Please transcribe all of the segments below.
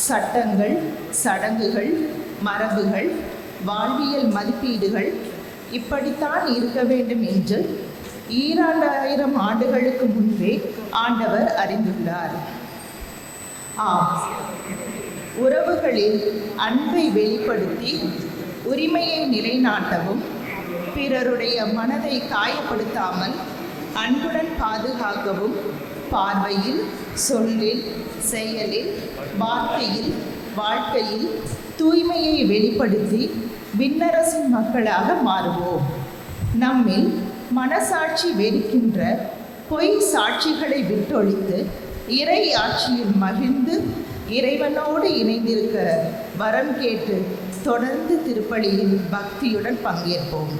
சட்டங்கள், சடங்குகள், மரபுகள், வாழ்வியல் மதிப்பீடுகள் இப்படித்தான் இருக்க வேண்டும் என்று 2000 ஆண்டுகளுக்கு முன்பே ஆண்டவர் அறிந்துள்ளார். உறவுகளில் அன்பை வெளிப்படுத்தி உரிமையை நிலைநாட்டவும் பிறருடைய மனதை காயப்படுத்தாமல் அன்புடன் பாதுகாக்கவும் பார்வையில், சொல்லில், செயலில், வார்த்தையில், வாழ்க்கையில் தூய்மையை வெளிப்படுத்தி விண்ணரசின் மக்களாக மாறுவோம். நம்மில் மனசாட்சி வெறுக்கின்ற பொய் சாட்சிகளை விட்டொழித்து இறை ஆட்சியில் மகிழ்ந்து இறைவனோடு இணைந்திருக்க வரம் கேட்டு தொடர்ந்து திருப்பலியில் பக்தியுடன் பங்கேற்போம்.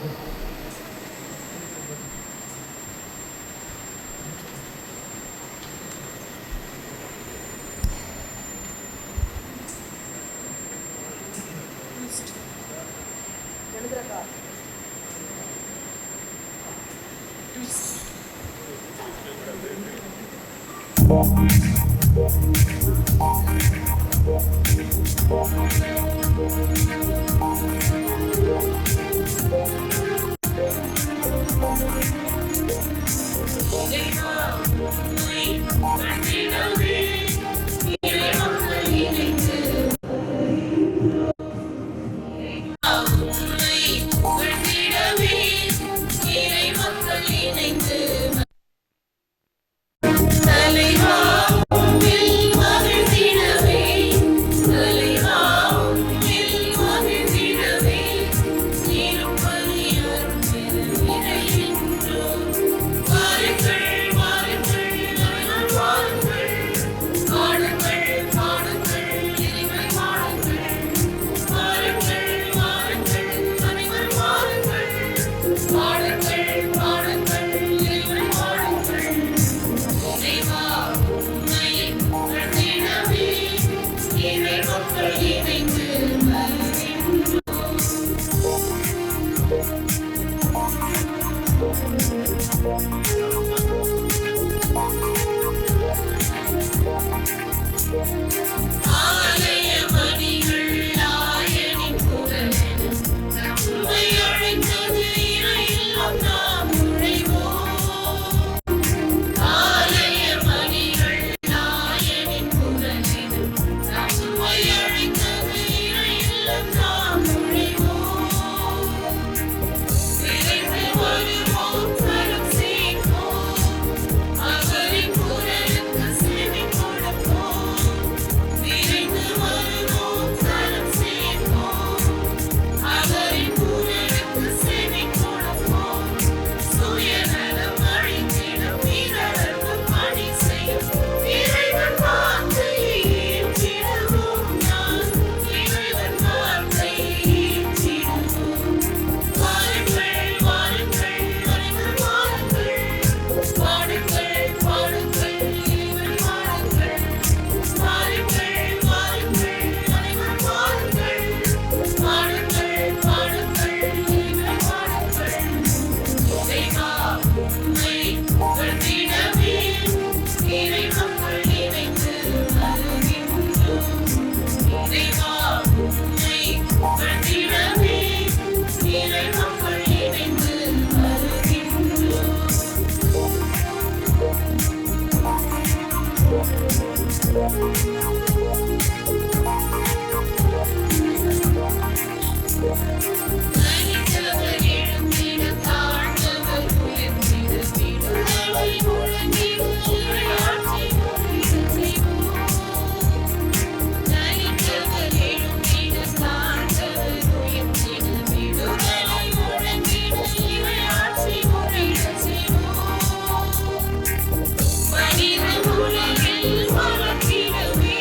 மனித உலகில் வளர்த்திடவே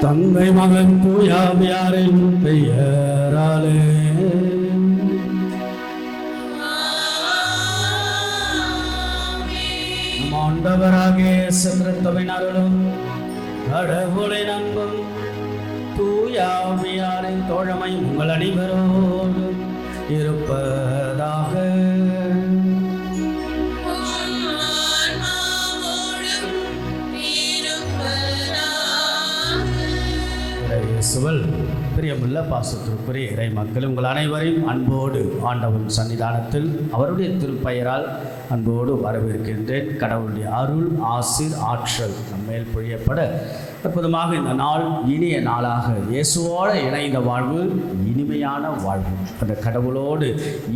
தந்தை மகன் தூயாவியாரின் பெயராலே. நம் ஆண்டவராகிய இயேசு கிறிஸ்துவின் அருளும் கடவுளின் அன்பும் தூயாவியாரின் தோழமை உங்கள் அனைவரோடு இருப்பதாக. இயேசுவில் பிரியமுள்ள பாசத்திற்குரிய இறை மக்கள், உங்கள் அனைவரையும் அன்போடு ஆண்டவன் சன்னிதானத்தில் அவருடைய திருப்பெயரால் அன்போடு வரவேற்கின்றேன். கடவுளுடைய அருள், ஆசீர், ஆற்றல் நம்மேல் பொழியப்பட அற்புதமாக இந்த நாள் இனிய நாளாக இயேசுவோடு இணைந்த வாழ்வு இனிமையான வாழ்வு. அந்த கடவுளோடு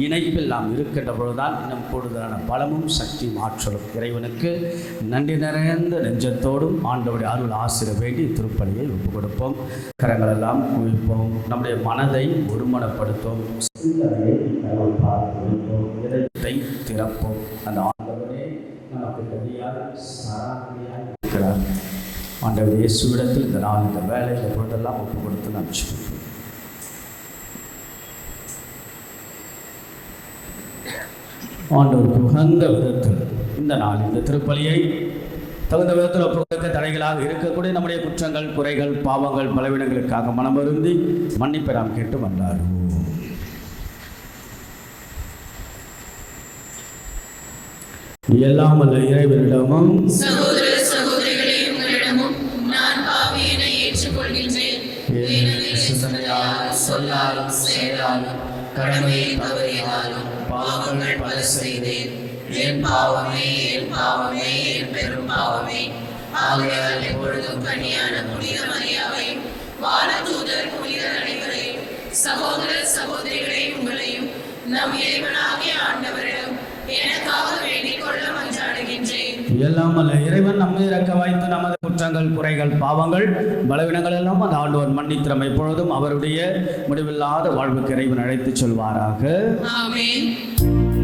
இணைப்பில் நாம் இருக்கின்ற பொழுதுதான் இன்னும் கூடுதலான பலமும் சக்தியும் ஆற்றலும். இறைவனுக்கு நன்றி நிறைந்த நெஞ்சத்தோடும் ஆண்டவருடைய அருள் ஆசிர வேண்டி திருப்பலியை ஒப்புக் கொடுப்போம். கரங்களெல்லாம் குவிப்போம். நம்முடைய மனதை ஒருமனப்படுத்தும். இதயத்தை திறப்போம். அந்த ஆண்டவரே நமக்கு கதியாக சராசரியாக இருக்கிறார். ஆண்டவர் இயேசுவிடத்தில் இந்த நாள், இந்த வேலை, இந்த பொழுதெல்லாம் ஒப்பு கொடுத்து நாம் ஜெபிப்போம். ஆண்டவருக்கு உகந்த விதத்தில் இந்த நாள் இந்த திருப்பலியை தகுந்த விதத்தில் ஒப்பு கொடுக்க தடைகளாக இருக்கக்கூடிய நம்முடைய குற்றங்கள், குறைகள், பாவங்கள், பலவீனங்களுக்காக மனம் வருந்தி மன்னிப்பை நாம் கேட்டு வந்தாடுவோம். எல்லாம் அல்ல இறைவனிடமும் சகோதர சகோதரிகளே உங்களிடமும் நான் பாவியனை ஏற்றுக்கொள்கின்றேன். சொல்லாலும் செயலாலும் கடமையை தவறினாலும் பாவங்கள் பல செய்தேன். என் பாவமே, என் பாவமே, என் பெரும் பாவமே. ஆகையால் எப்பொழுதும் கன்னியான புனித மரியாவையும் வானதூதர் புனிதர் அனைவரையும் சகோதர சகோதரிகளே உங்களையும் நம் இறைவனாகிய ஆண்டவரிடம் எனக்காக வேண்டிக் கொள்ள மன்றாடுகின்றேன். எல்லாம் அல்ல இறைவன் நம்மை இறக்க வைத்து நமது குற்றங்கள், குறைகள், பாவங்கள், பலவீனங்கள் எல்லாம் அந்த ஆண்டவர் மன்னித்திரம் எப்பொழுதும் அவருடைய முடிவில்லாத வாழ்வுக்கு இறைவன் அழைத்து சொல்வாராக. ஆமென். Thank you.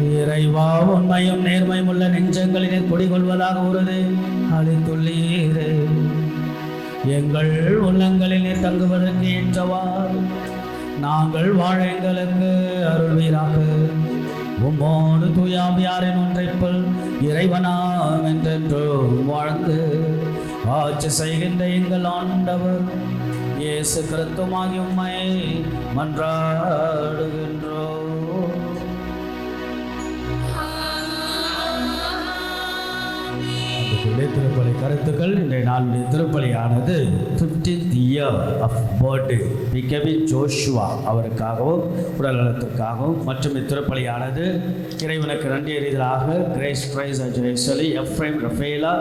இறைவா, உண்மையும் நேர்மையும் உள்ள நெஞ்சங்களிலே குடிகொள்வதாக உறுதி அளித்துள்ளீரே. எங்கள் உள்ளங்களில் நீர் தங்குவதற்கு ஏற்றவாறு நாங்கள் வாழ எங்களுக்கு அருள்வீராக. உம்மோடு தூயாவியாரின் ஒன்றைப்பல் இறைவனாம் என்றென்றும் வாழ்ந்து ஆட்சி செய்கின்ற எங்கள் ஆண்டவர் இயேசு கிறிஸ்துவாகிய உம்மை மன்றாடுகின்றோம். திருப்பலி கருத்துக்கள். இன்றைய நாளுடைய திருப்பலியானது 15th year of birthday பிகவி ஜோஷுவா அவருக்காகவும் உடல் நலத்திற்காகவும் மற்றும் இத்திருப்பலியானது இறைவனுக்கு நன்றி எறிதலாக Grace Praise Jayasali Ephraim Raphaela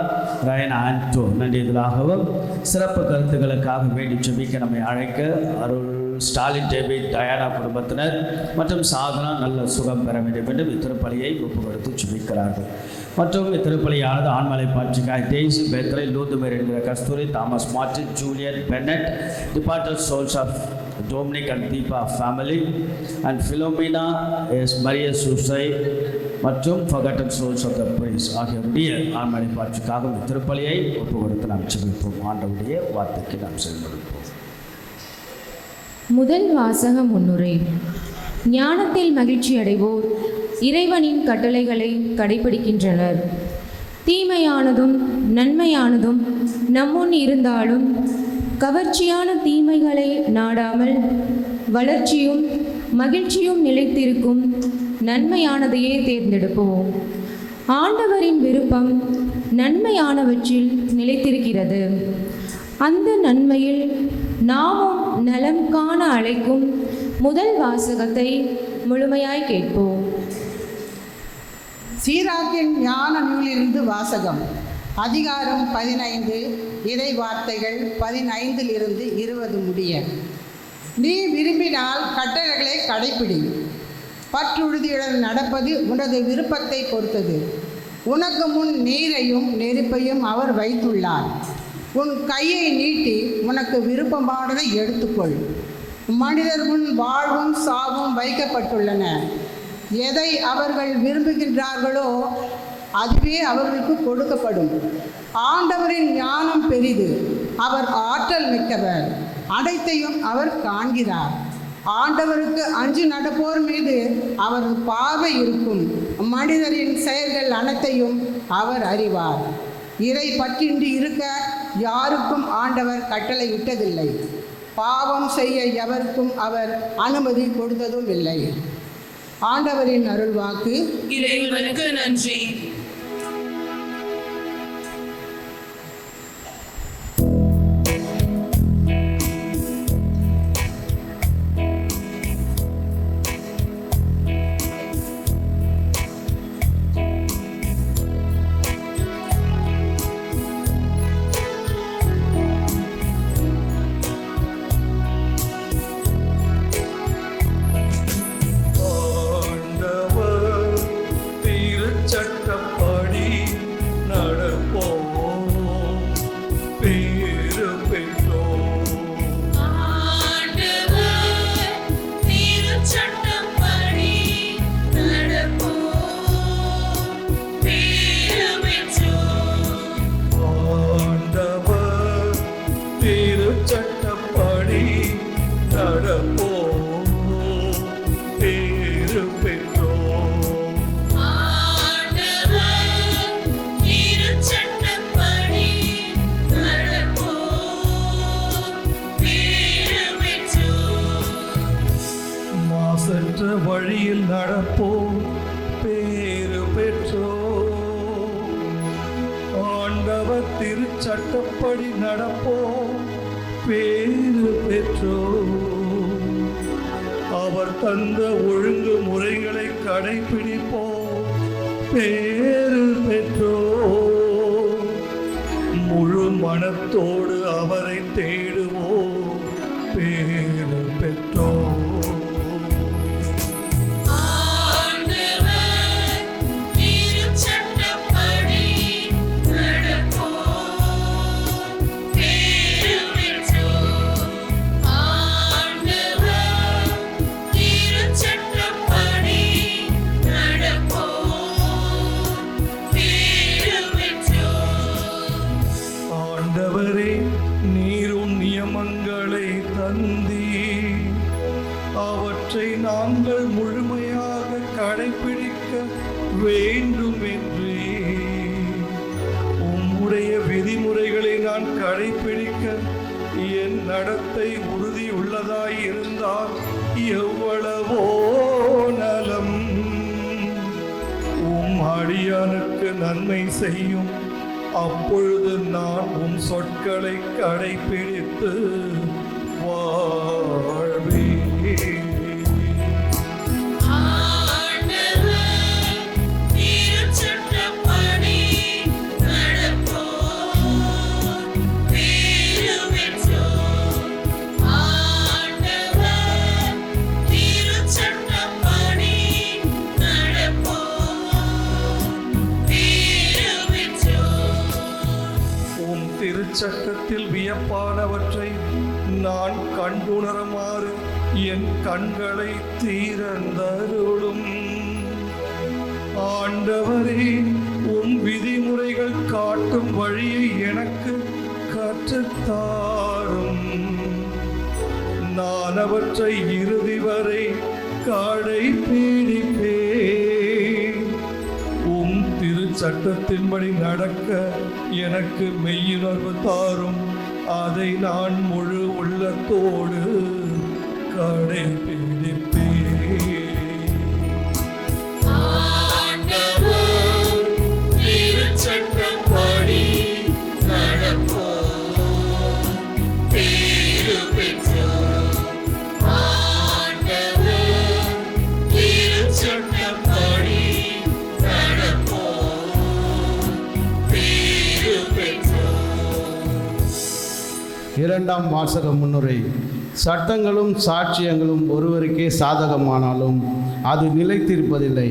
Ryan Anto நன்றி எதிராகவும் சிறப்பு கருத்துக்களுக்காக வேண்டி செபிக்க நம்மை அழைக்க அருள் ஸ்டாலின் டேவிட் டயானா குடும்பத்தினர் மற்றும் சாதனா நல்ல சுகம் பெற வேண்டும் என்று இத்திருப்பலியை ஒப்புக்கொடுத்து செபிக்கிறார்கள். மற்றும் இத்திருப்பலியானது ஆண்மலை பாட்சிக்காய் தேய்சி பெத்ரை லூதுமேர் என்கிற Kasthuri Thomas Martin Juliet Bennett departed souls of Dominic and Deepa family and Philomena S Maria Susai மற்றும் forgotten souls of the prince ஆகியோருடைய ஆண்மலை பாட்சிக்காக இத்திருப்பலியை ஒப்பு கொடுத்து நாம் செலுத்துவோம். ஆண்டவருடைய வார்த்தைக்கு நாம் செயல்படுவோம். முதல் வாசக முன்னுரை. ஞானத்தில் மகிழ்ச்சி அடைவோர் இறைவனின் கட்டளைகளை கடைபிடிக்கின்றனர். தீமையானதும் நன்மையானதும் நம்முன் இருந்தாலும் கவர்ச்சியான தீமைகளை நாடாமல் வளர்ச்சியும் மகிழ்ச்சியும் நிலைத்திருக்கும் நன்மையானதையே தேர்ந்தெடுப்போம். ஆண்டவரின் விருப்பம் நன்மையானவற்றில் நிலைத்திருக்கிறது. அந்த நன்மையில் நாமும் நலம் காண அழைக்கும் முதல் வாசகத்தை முழுமையாய் கேட்போம். சீராக்கின் ஞான நூலிலிருந்து வாசகம். அதிகாரம் 15, இறை வார்த்தைகள் 15 20 முடிய. நீ விரும்பினால் கட்டளைகளை கடைப்பிடி. பற்றுறுதியுடன் நடப்பது உனது விருப்பத்தை பொறுத்தது. உனக்கு முன் நீரையும் நெருப்பையும் அவர் வைத்துள்ளார். உன் கையை நீட்டி உனக்கு விருப்பமானதை எடுத்துக்கொள். மனிதர் முன் வாழ்வும் சாவும் வைக்கப்பட்டுள்ளன. எதை அவர்கள் விரும்புகின்றார்களோ அதுவே அவர்களுக்கு கொடுக்கப்படும். ஆண்டவரின் ஞானம் பெரிது, அவர் ஆற்றல் மிக்கவர், அனைத்தையும் அவர் காண்கிறார். ஆண்டவருக்கு அஞ்சு நடப்போர் மீது அவரது பார்வை இருக்கும். மனிதரின் செயல்கள் அனைத்தையும் அவர் அறிவார். இறை பற்றின்றி இருக்க யாருக்கும் ஆண்டவர் கட்டளை இட்டதில்லை. பாவம் செய்ய எவருக்கும் அவர் அனுமதி கொடுத்ததும் இல்லை. ஆண்டவரின் அருள்வாக்கு. இறைவனுக்கு நன்றி. வழியில் நடப்போம், பேறு பெற்றோம். ஆண்டவர் திருச்சட்டப்படி நடப்போம், பேறு பெற்றோம். அவர் தந்த ஒழுங்கு முறைகளை கடைபிடிப்போம், பேறு பெற்றோம். முழு மனத்தோடு அவரை தேடுவோம், பேறு பெற்றோம். நடப்போம். வேண்டும் என்றே. உம்முடைய விதிமுறைகளை நான் கடைபிடிக்க என் நடத்தை உறுதியுள்ளதாய் இருந்தால் எவ்வளவோ நலம். உம் அடியானுக்கு நன்மை செய்யும். அப்பொழுது நான் உம் சொற்களை கடைபிடித்து வாழ்வேன். திருச்சட்டத்தில் வியப்பானவற்றை நான் கண்டுணருமாறு என் கண்களை திறந்தருளும். ஆண்டவரே, உம் விதிமுறைகள் காட்டும் வழியை எனக்கு கற்றுத்தாரும். நான் அவற்றை இறுதி வரை கடைபிடிப்பேன். உம் திருச்சட்டத்தின்படி நடக்க எனக்கு மெய்யுணர்வு தாரும். அதை நான் முழு உள்ளத்தோடு கடைபிடிப்பேன். இரண்டாம் வாசக முன்னுரை. சட்டங்களும் சாட்சியங்களும் ஒருவருக்கே சாதகமானாலும் அது நிலைத்திருப்பதில்லை.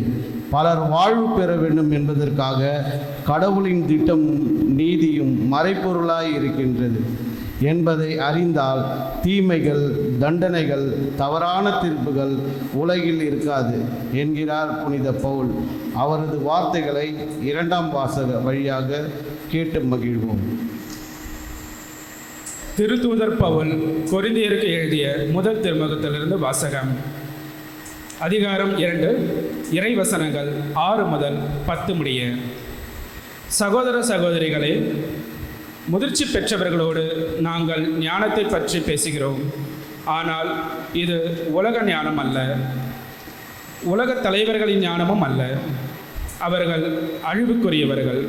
பலர் வாழ்வு பெற வேண்டும் என்பதற்காக கடவுளின் திட்டமும் நீதியும் மறைப்பொருளாய் இருக்கின்றது என்பதை அறிந்தால் தீமைகள், தண்டனைகள், தவறான தீர்ப்புகள் உலகில் இருக்காது என்கிறார் புனித பவுல். அவரது வார்த்தைகளை இரண்டாம் வாசக வழியாக கேட்டு மகிழ்வோம். திருத்தூதர் பவுல் கொரிந்தியருக்கு எழுதிய முதல் திருமுகத்திலிருந்து வாசகம். அதிகாரம் 2, இறைவசனங்கள் 6 முதல் 10 முடிய. சகோதர சகோதரிகளே, முதிர்ச்சி பெற்றவர்களோடு நாங்கள் ஞானத்தை பற்றி பேசுகிறோம். ஆனால் இது உலக ஞானம் அல்ல, உலக தலைவர்களின் ஞானமும் அல்ல. அவர்கள் அழிவுக்குரியவர்கள்.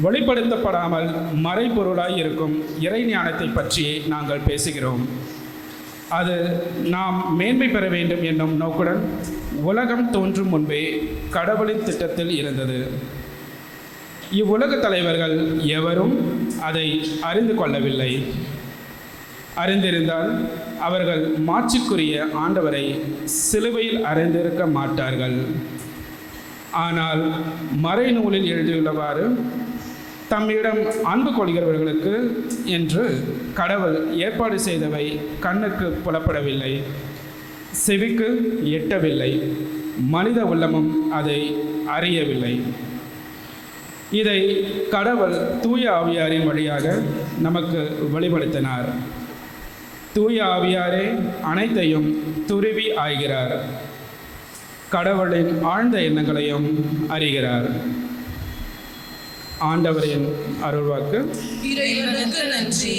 வெளிப்படுத்தப்படாமல் மறைபொருளாய் இருக்கும் இறை ஞானத்தை பற்றியே நாங்கள் பேசுகிறோம். அது நாம் மேன்மை பெற வேண்டும் என்னும் நோக்குடன் உலகம் தோன்றும் முன்பே கடவுளின் திட்டத்தில் இருந்தது. இவ்வுலக தலைவர்கள் எவரும் அதை அறிந்து கொள்ளவில்லை. அறிந்திருந்தால் அவர்கள் மாட்சிக்குரிய ஆண்டவரை சிலுவையில் அறைந்திருக்க மாட்டார்கள். ஆனால் மறைநூலில் எழுதியுள்ளவாறு, தம்மிடம் அன்பு கொள்கிறவர்களுக்கு என்று கடவுள் ஏற்பாடு செய்தவை கண்ணுக்கு புலப்படவில்லை, செவிக்கு எட்டவில்லை, மனித உள்ளமும் அதை அறியவில்லை. இதை கடவுள் தூய ஆவியாரின் வழியாக நமக்கு வெளிப்படுத்தினார். தூய ஆவியாரே அனைத்தையும் துருவி ஆய்கிறார். கடவுளின் ஆழ்ந்த எண்ணங்களையும் அறிகிறார். ஆண்டவரின் அருள்வாக்கு. இறைவனுக்கு நன்றி.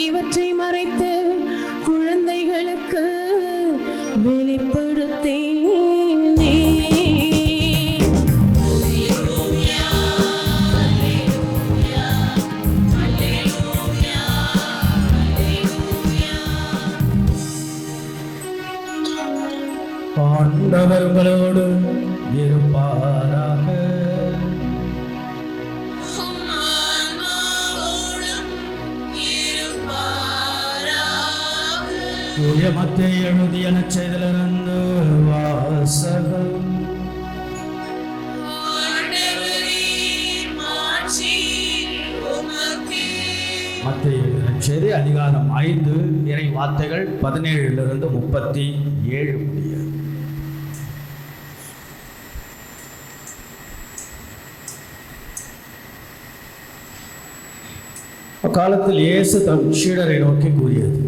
இவற்றை மறைத்து குழந்தைகளுக்கு வெளிப்படுத்தேனே. ஆண்டவர் உங்களோடு இருப்பாராக. தூய மத்தேயு எழுதிய நற்செய்தியிலிருந்து வாசகம். மத்தேயு நற்செய்தி அதிகாரம் 5 இறை வார்த்தைகள் 17 37 முடிய. அக்காலத்தில் இயேசு தம் சீடரை நோக்கி கூறியது,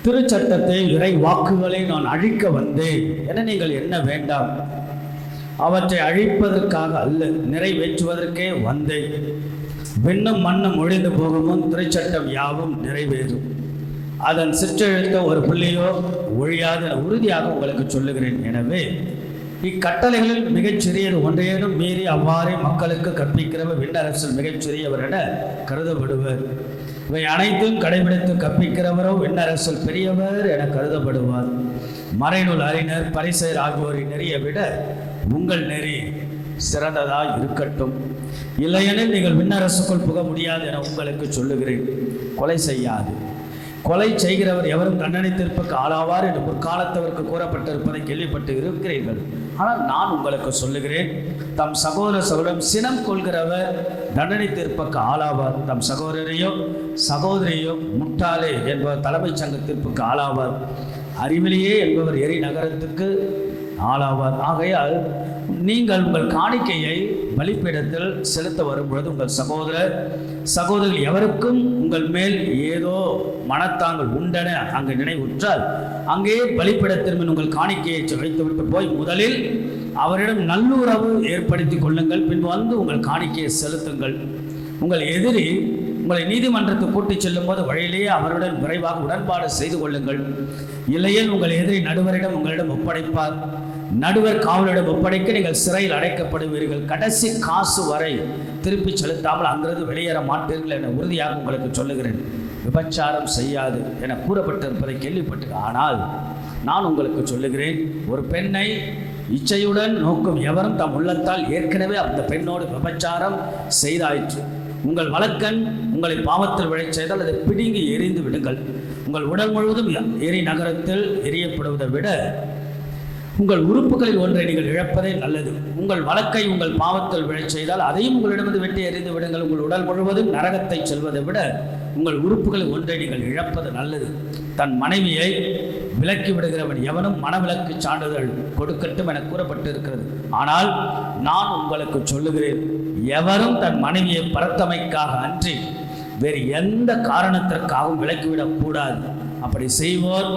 திருச்சட்டத்தை இறை வாக்குகளை நான் அழிக்க வந்தேன் என நீங்கள் எண்ண வேண்டாம். அவற்றை அழிப்பதற்காக அல்ல, நிறைவேற்றுவதற்கே வந்தேன். விண்ணும் மண்ணும் ஒழிந்து போகும் திருச்சட்டம் யாவும் நிறைவேறும். அதன் சிற்றெழுத்த ஒரு புள்ளியோ ஒழியாத உறுதியாக உங்களுக்கு சொல்லுகிறேன். எனவே இக்கட்டளைகளில் மிகச்சிறியது ஒன்றையேனும் மீறி அவ்வாறே மக்களுக்கு கற்பிக்கிறவர் விண்ணரசில் மிகச்சிறியவர் என கருதப்படுவர். இவை அனைத்தும் கடைபிடித்து கற்பிக்கிறவரோ விண்ணரசில் பெரியவர் என கருதப்படுவார். மறைநூல் அறிஞர் பரிசேயர் ஆகியோரின் நெறியை விட உங்கள் நெறி சிறந்ததாய் இருக்கட்டும். இல்லையெனில் நீங்கள் விண்ணரசுக்குள் புக முடியாது என உங்களுக்கு சொல்லுகிறேன். கொலை செய்யாது. கொலை செய்கிறவர் எவரும் தண்டனை தீர்ப்புக்கு ஆளாவார் என்று முற்காலத்தவருக்கு கூறப்பட்டிருப்பதை கேள்விப்பட்டு இருக்கிறீர்கள். ஆனால் நான் உங்களுக்கு சொல்லுகிறேன், தம் சகோதரம் சினம் கொள்கிறவர் தண்டனை தீர்ப்புக்கு ஆளாவார். தம் சகோதரையோ சகோதரியோ முட்டாளே என்பவர் தலைமைச் சங்க தீர்ப்புக்கு ஆளாவார். அறிவிலேயே என்பவர் எரி நகரத்துக்கு ஆளாவார். ஆகையால் நீங்கள் உங்கள் காணிக்கையை பலிப்பீடத்தில் செலுத்த வரும்பொழுது உங்கள் சகோதரர்கள் எவருக்கும் உங்கள் மேல் ஏதோ மனத்தாங்கள் உண்டென அங்கு நினைவுற்றால் அங்கே பலிப்பீடத்தின் முன் உங்கள் காணிக்கையை வைத்துவிட்டு போய் முதலில் அவரிடம் நல்லுறவு ஏற்படுத்தி கொள்ளுங்கள். பின் வந்து உங்கள் காணிக்கையை செலுத்துங்கள். உங்கள் எதிரி உங்களை நீதிமன்றத்துக்கு கூட்டிச் செல்லும் போது வழியிலேயே அவருடன் விரைவாக உடன்பாடு செய்து கொள்ளுங்கள். இல்லையில் உங்கள் எதிரி நடுவரிடம் உங்களிடம் ஒப்படைப்பார். நடுவர் காவலிடம் ஒப்படைக்க நீங்கள் சிறையில் அடைக்கப்படுவீர்கள். கடைசி காசு வரை திருப்பி செலுத்தாமல் அங்கிருந்து வெளியேற மாட்டீர்கள் என உறுதியாக உங்களுக்கு சொல்லுகிறேன். விபச்சாரம் செய்யாது என கூறப்பட்டிருப்பதை கேள்விப்பட்டு, ஆனால் நான் உங்களுக்கு சொல்லுகிறேன், ஒரு பெண்ணை இச்சையுடன் நோக்கும் எவரும் தம் உள்ளத்தால் ஏற்கனவே அந்த பெண்ணோடு விபச்சாரம் செய்தாயிற்று. உங்கள் வலக்கண் உங்களை பாவத்தில் விழச் செய்தால் அதை பிடுங்கி எரிந்து விடுங்கள். உங்கள் உடல் முழுவதும் எரி நகரத்தில் எரியப்படுவதை விட உங்கள் உறுப்புகளில் ஒன்றை நீங்கள் இழப்பதே நல்லது. உங்கள் வலக்கை உங்கள் பாவத்தில் விழச் செய்தால் அதையும் உங்களிடமிருந்து வெட்டி எறிந்து விடுங்கள். உங்கள் உடல் முழுவதும் நரகத்தை செல்வதை விட உங்கள் உறுப்புகளில் ஒன்றை நீங்கள் இழப்பது நல்லது. தன் மனைவியை விலக்கி விடுகிறவன் எவனும் மனவிலக்கு சான்றிதழ் கொடுக்கட்டும் என கூறப்பட்டிருக்கிறது. ஆனால் நான் உங்களுக்கு சொல்லுகிறேன், எவரும் தன் மனைவியை பரத்தமைக்காக அன்றி வேறு எந்த காரணத்திற்காகவும் விலக்கிவிடக் கூடாது. அப்படி செய்வோர்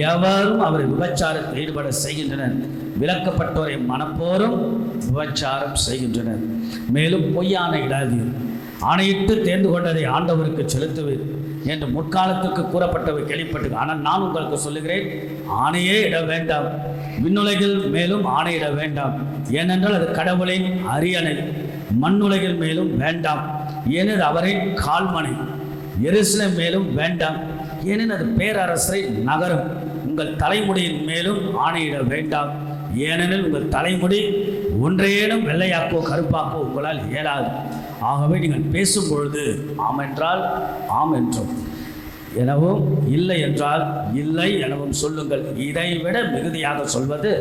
எவரும் அவரை விபச்சாரத்தில் ஈடுபட செய்கின்றனர். விலக்கப்பட்டோரை மனப்போரும் விபச்சாரம் செய்கின்றனர். மேலும் பொய்யான இடாதீர், ஆணையிட்டு தேர்ந்து கொண்டதை ஆண்டவருக்கு செலுத்துவீர் என்று முற்காலத்திற்கு கூறப்பட்டவை கேள்விப்பட்டு, ஆனால் நான் உங்களுக்கு சொல்லுகிறேன், ஆணையே இட வேண்டாம். விண்ணுலகில் மேலும் ஆணையிட வேண்டாம், ஏனென்றால் அது கடவுளின் அரியணை. மண்ணுலகில் மேலும் வேண்டாம், ஏனெனில் அவரின் கால்மனை. எருசலேம் மேலும் வேண்டாம், ஏனெனில் அது பேரரசரை நகரம். உங்கள் தலைமுடியின் மேலும் ஆணையிட வேண்டாம், ஏனெனில் உங்கள் தலைமுடி ஒன்றையேனும் வெள்ளையாக்கோ கருப்பாக்கோ உங்களால் இயலாது. ஆகவே நீங்கள் பேசும் பொழுது ஆம் என்றால் ஆம் என்றும், எனவும் இல்லை என்றால் இல்லை எனவும் சொல்லுங்கள். இதைவிட மிகுதியாக சொல்வது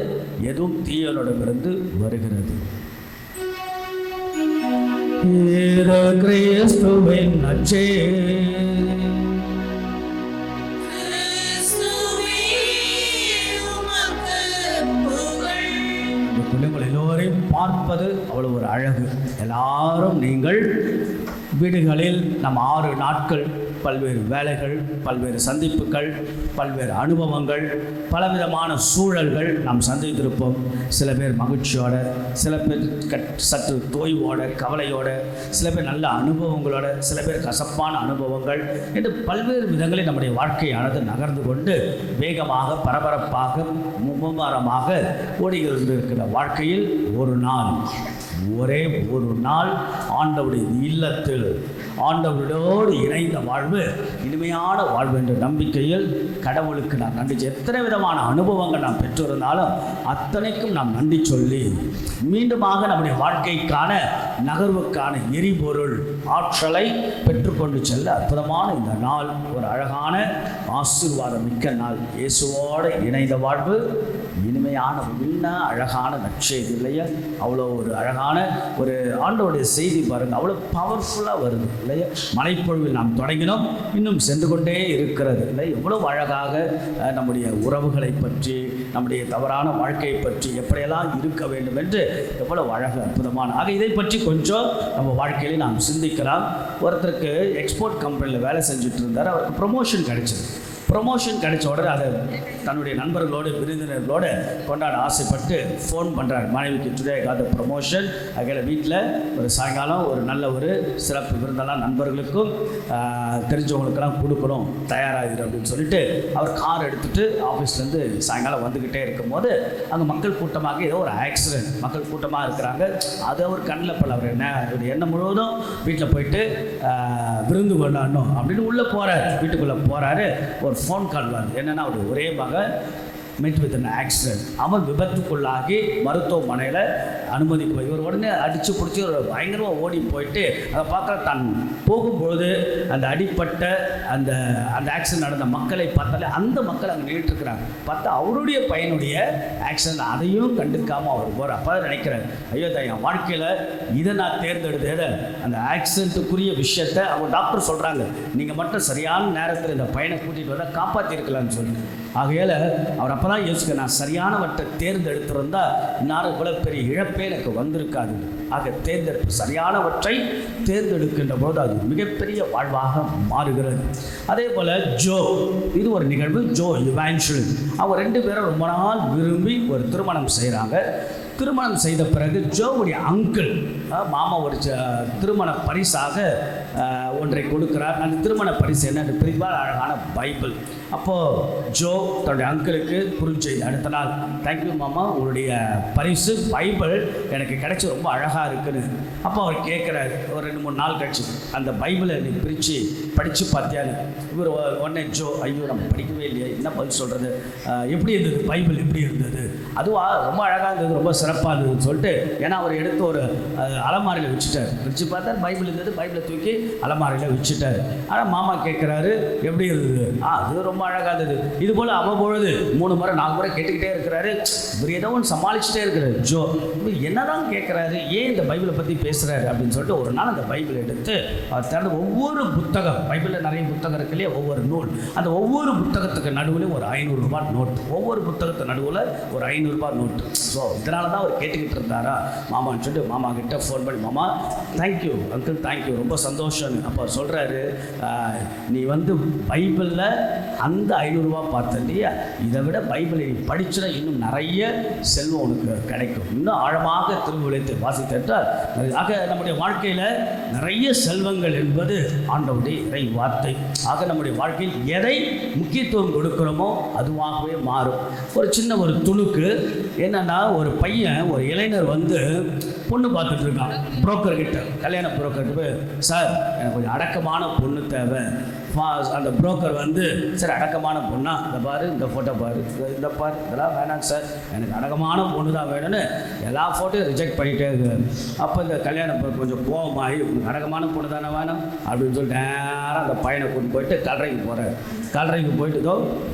எதுவும் தீயனிடமிருந்து வருகிறது. கிறிஸ்துவின் நற்செய்தி. உங்கள் எல்லோரையும் பார்ப்பது அவ்வளவு ஒரு அழகு. எல்லாரும் நீங்கள் வீடுகளில் நம் 6 நாட்கள் பல்வேறு வேலைகள், பல்வேறு சந்திப்புகள், பல்வேறு அனுபவங்கள், பலவிதமான சூழல்கள் நாம் சந்தித்திருப்போம். சில பேர் மகிழ்ச்சியோட, சில பேர் சற்று தோய்வோட, கவலையோட, சில பேர் நல்ல அனுபவங்களோட, சில பேர் கசப்பான அனுபவங்கள் என்று பல்வேறு விதங்களில் நம்முடைய வாழ்க்கையானது நகர்ந்து கொண்டு வேகமாக, பரபரப்பாக, மும்மரமாக ஓடிக்கொண்டிருக்கிற வாழ்க்கையில் ஒரே ஒரு நாள் ஆண்டவருடைய இல்லத்தில் ஆண்டவரோடு இணைந்த வாழ்வு இனிமையான வாழ்வு என்ற நம்பிக்கையில் கடவுளுக்கு நாம் நன்றி. எத்தனை விதமான அனுபவங்கள் நாம் பெற்றிருந்தாலும் அத்தனைக்கும் நாம் நன்றி சொல்லி மீண்டுமாக நம்முடைய வாழ்க்கைக்கான நகர்வுக்கான எரிபொருள் ஆற்றலை பெற்றுக்கொண்டு செல்ல அற்புதமான இந்த நாள் ஒரு அழகான ஆசீர்வாதம் மிக்க நாள். இயேசுவோடு இணைந்த வாழ்வு இனிமையான அழகான நற்செய்தி இல்லையா? அவ்வளோ ஒரு அழகான ஒரு ஆண்டவருடைய செய்தி பாருங்கள், அவ்வளோ பவர்ஃபுல்லாக வருது இல்லையா? மலைப்பொழிவில் நாம் தொடங்கினோம், இன்னும் சென்று கொண்டே இருக்கிறது இல்லை? எவ்வளவு அழகாக நம்முடைய உறவுகளை பற்றி, நம்முடைய தவறான வாழ்க்கையை பற்றி எப்படியெல்லாம் இருக்க வேண்டும் என்று எவ்வளவு அழகு அற்புதமான. ஆக இதை பற்றி கொஞ்சம் நம்ம வாழ்க்கையிலே நாம் சிந்திக்கலாம். ஒருத்தருக்கு எக்ஸ்போர்ட் கம்பெனியில் வேலை செஞ்சுட்டு இருந்தார், அவருக்கு ப்ரொமோஷன் கிடைச்சது. ப்ரொமோஷன் கிடைச்ச உடனே அதை தன்னுடைய நண்பர்களோடு விருந்தினர்களோடு கொண்டாட ஆசைப்பட்டு ஃபோன் பண்ணுறார் மனைவிக்கு, டுடே காட் த ப்ரொமோஷன். அதில் வீட்டில் ஒரு சாயங்காலம் ஒரு நல்ல ஒரு சிறப்பு விருந்தெல்லாம் நண்பர்களுக்கும் தெரிஞ்சவங்களுக்கெல்லாம் கொடுக்கணும், தயாராகிடு அப்படின்னு சொல்லிட்டு அவர் கார் எடுத்துகிட்டு ஆஃபீஸ்லேருந்து சாயங்காலம் வந்துக்கிட்டே இருக்கும்போது அங்கே மக்கள் கூட்டமாக ஏதோ ஒரு ஆக்சிடென்ட், மக்கள் கூட்டமாக இருக்கிறாங்க. அதை அவர் கண்ணில் பல அவர் எண்ணம் முழுவதும் வீட்டில் போயிட்டு விருந்து கொண்டாடணும் அப்படின்னு உள்ளே போகிறார். வீட்டுக்குள்ளே போகிறாரு, ஒரு ஃபோன் கால் வருது. என்னென்னா அவருடைய ஒரே மகன் மெட் வித் அன் ஆக்சிடென்ட், அவன் விபத்துக்குள்ளாகி மருத்துவமனையில் அனுமதி போய் இவர் உடனே அடித்து பிடிச்சி ஒரு பயங்கரமாக ஓடி போயிட்டு அதை பார்க்க தான் போகும்பொழுது அந்த அடிப்பட்ட அந்த ஆக்சிடென்ட் நடந்த மக்களை பார்த்தாலே அந்த மக்கள் அங்கே நின்றுட்டுருக்கிறாங்க. பார்த்தா அவருடைய பையனுடைய ஆக்சிடென்ட், அதையும் கண்டுக்காமல் அவர் போகிறார். அப்போ தான் நினைக்கிறார், ஐயோ தான் என் வாழ்க்கையில் இதை நான் தேர்ந்தெடுத்தேன், அந்த ஆக்சிடென்ட்டுக்குரிய விஷயத்தை அவங்க டாக்டர் சொல்கிறாங்க, நீங்கள் மட்டும் சரியான நேரத்தில் இந்த பையனை கூட்டிகிட்டு வந்தால் காப்பாற்றிருக்கலான்னு சொல்லிட்டு. ஆகையால் அவர் அப்போ தான் யோசிக்க, நான் சரியானவற்றை தேர்ந்தெடுத்திருந்தால் இன்னாரும் இவ்வளோ பெரிய இழப்பே எனக்கு வந்திருக்காது. ஆக தேர்ந்தெடுப்பு, சரியானவற்றை தேர்ந்தெடுக்கின்ற போது அது மிகப்பெரிய வாழ்வாக மாறுகிறது. அதே போல் ஜோ, இது ஒரு நிகழ்வு. ஜோ இவான்ஷுவல், அவங்க ரெண்டு பேரும் ரொம்ப நாள் விரும்பி ஒரு திருமணம் செய்கிறாங்க. திருமணம் செய்த பிறகு ஜோவுடைய அங்கிள் மாமா ஒரு திருமண பரிசாக ஒன்றை கொடுக்குறார். அந்த திருமண பரிசு என்ன? பெரிவால் அழகான பைபிள். அப்போது ஜோ தன்னுடைய அங்கிளுக்கு குறுஞ்செய்தி, அடுத்த நாள், தேங்க்யூ மாமா, உங்களுடைய பரிசு பைபிள் எனக்கு கிடைச்சி ரொம்ப அழகாக இருக்குன்னு. அப்போ அவர் கேட்குறாரு, ஒரு 2-3 நாள் கழிச்சு, அந்த பைபிளை நீ பிரித்து படித்து பார்த்தியான்னு. இவர் உடனே ஜோ, ஐயோ நம்ம படிக்கவே இல்லையா, என்ன பதில் சொல்கிறது, எப்படி இருந்தது பைபிள், எப்படி இருந்தது? அதுவா ரொம்ப அழகாக இருந்தது, ரொம்ப சிறப்பாக இருந்ததுன்னு சொல்லிட்டு, ஏன்னா அவர் எடுத்து ஒரு அலமாரியில் வச்சுட்டார். வச்சு பார்த்தா பைபிள் இருந்தது, பைபிளை தூக்கி அலமாரியில் வச்சுட்டார். ஆனால் மாமா கேட்குறாரு, எப்படி இருந்தது? அது ரொம்ப அழகாக இருந்தது. இது போல் அவ்வப்பொழுது 3 முறை 4 முறை கேட்டுக்கிட்டே இருக்கிறாரு. இவர் ஏதோ ஒன்று சமாளிச்சுட்டே இருக்கிறார். ஜோ என்னதான் கேட்குறாரு, ஏன் இந்த பைபிளை பற்றி பேசுகிறாரு அப்படின்னு சொல்லிட்டு ஒரு நாள் அந்த பைபிளை எடுத்து அவர் திறந்து ஒவ்வொரு புத்தகம், பைபிளில் நிறைய புத்தகம் இருக்கு இல்லையா, ஒவ்வொரு நூல், அந்த ஒவ்வொரு புத்தகத்துக்கு நடுவில் ஒரு 500 ரூபாய் நோட்டு, ஒவ்வொரு புத்தகத்து நடுவில் ஒரு 500 ரூபாய் நோட்டு. ஸோ இதனால தான் அவர் கேட்டுக்கிட்டு இருந்தாரா மாமான்னு சொல்லிட்டு மாமா கிட்ட ஃபோன் பண்ணி, மாமா தேங்க்யூ அங்கிள், தேங்க்யூ, ரொம்ப சந்தோஷம். அப்போ அவர் சொல்கிறாரு, நீ பைபிளில் அந்த 500 ரூபா பார்த்த இல்லையா, இதை விட பைபிளை நீ படிச்சுனா இன்னும் நிறைய செல்வம் உனக்கு கிடைக்கும், இன்னும் ஆழமாக திருவிழைத்து வாசித்தால். ஆக நம்முடைய வாழ்க்கையில் நிறைய செல்வங்கள் என்பது ஆண்டவருடைய இறை வார்த்தை. ஆக நம்முடைய வாழ்க்கையில் எதை முக்கியத்துவம் கொடுக்கிறோமோ அதுவாகவே மாறும். ஒரு சின்ன ஒரு துணுக்கு என்னன்னா, ஒரு பையன், ஒரு இளைஞர் பொண்ணு பார்த்துட்டு இருக்கான் புரோக்கர்கிட்ட, கல்யாண புரோக்கர்கிட்ட, சார் எனக்கு கொஞ்சம் அடக்கமான பொண்ணு தேவை. அந்த புரோக்கர் சரி அடக்கமான பொண்ணா, இந்த பாரு, இந்த ஃபோட்டோ பாரு, இந்த பாரு, இதெல்லாம் வேணாம் சார், எனக்கு அடக்கமான பொண்ணு தான் வேணும்னு எல்லா ஃபோட்டோயும் ரிஜெக்ட் பண்ணிகிட்டே இருக்கு. அப்போ இந்த கல்யாணம் கொஞ்சம் கோபமாகி, அடக்கமான பொண்ணு தானே வேணும் அப்படின்னு சொல்லிட்டு நேராக அந்த பையனை கொண்டு போயிட்டு கல்லறைக்கு போகிறார். கல்லறைக்கு போயிட்டு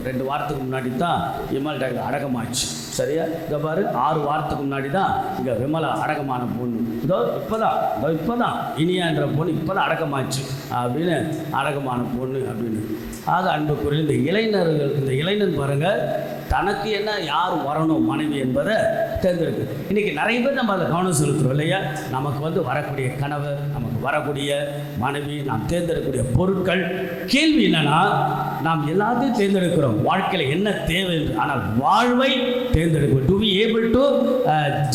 2 வாரத்துக்கு முன்னாடி தான் விமல் டாக்டர் அடக்கமாச்சு. சரியா? இதை பாரு, 6 வாரத்துக்கு முன்னாடி தான் இங்கே விமலா அடக்கமான பொண்ணு, இப்போதான் இனியான்ற பொண்ணு இப்போ தான் அடக்கமாச்சு அப்படின்னு, அடக்கமான பொண்ணு அப்படின்னு. ஆக அன்புக்குரிய இந்த இளைஞன் பாருங்கள், தனக்கு என்ன யார் வரணும் மனைவி என்பதை தேர்ந்தெடுக்கு. இன்றைக்கி நிறைய பேர் நம்ம அதை கவனம் செலுத்துகிறோம் இல்லையா? நமக்கு வரக்கூடிய கணவர், நமக்கு வரக்கூடிய மனைவி, நாம் தேர்ந்தெடுக்கக்கூடிய பொருட்கள். கேள்வி என்னன்னா, நாம் எல்லாத்தையும் தேர்ந்தெடுக்கிறோம், வாழ்க்கையில் என்ன தேவை என்று. ஆனால் வாழ்வை தேர்ந்தெடுக்கிறோம். To be able to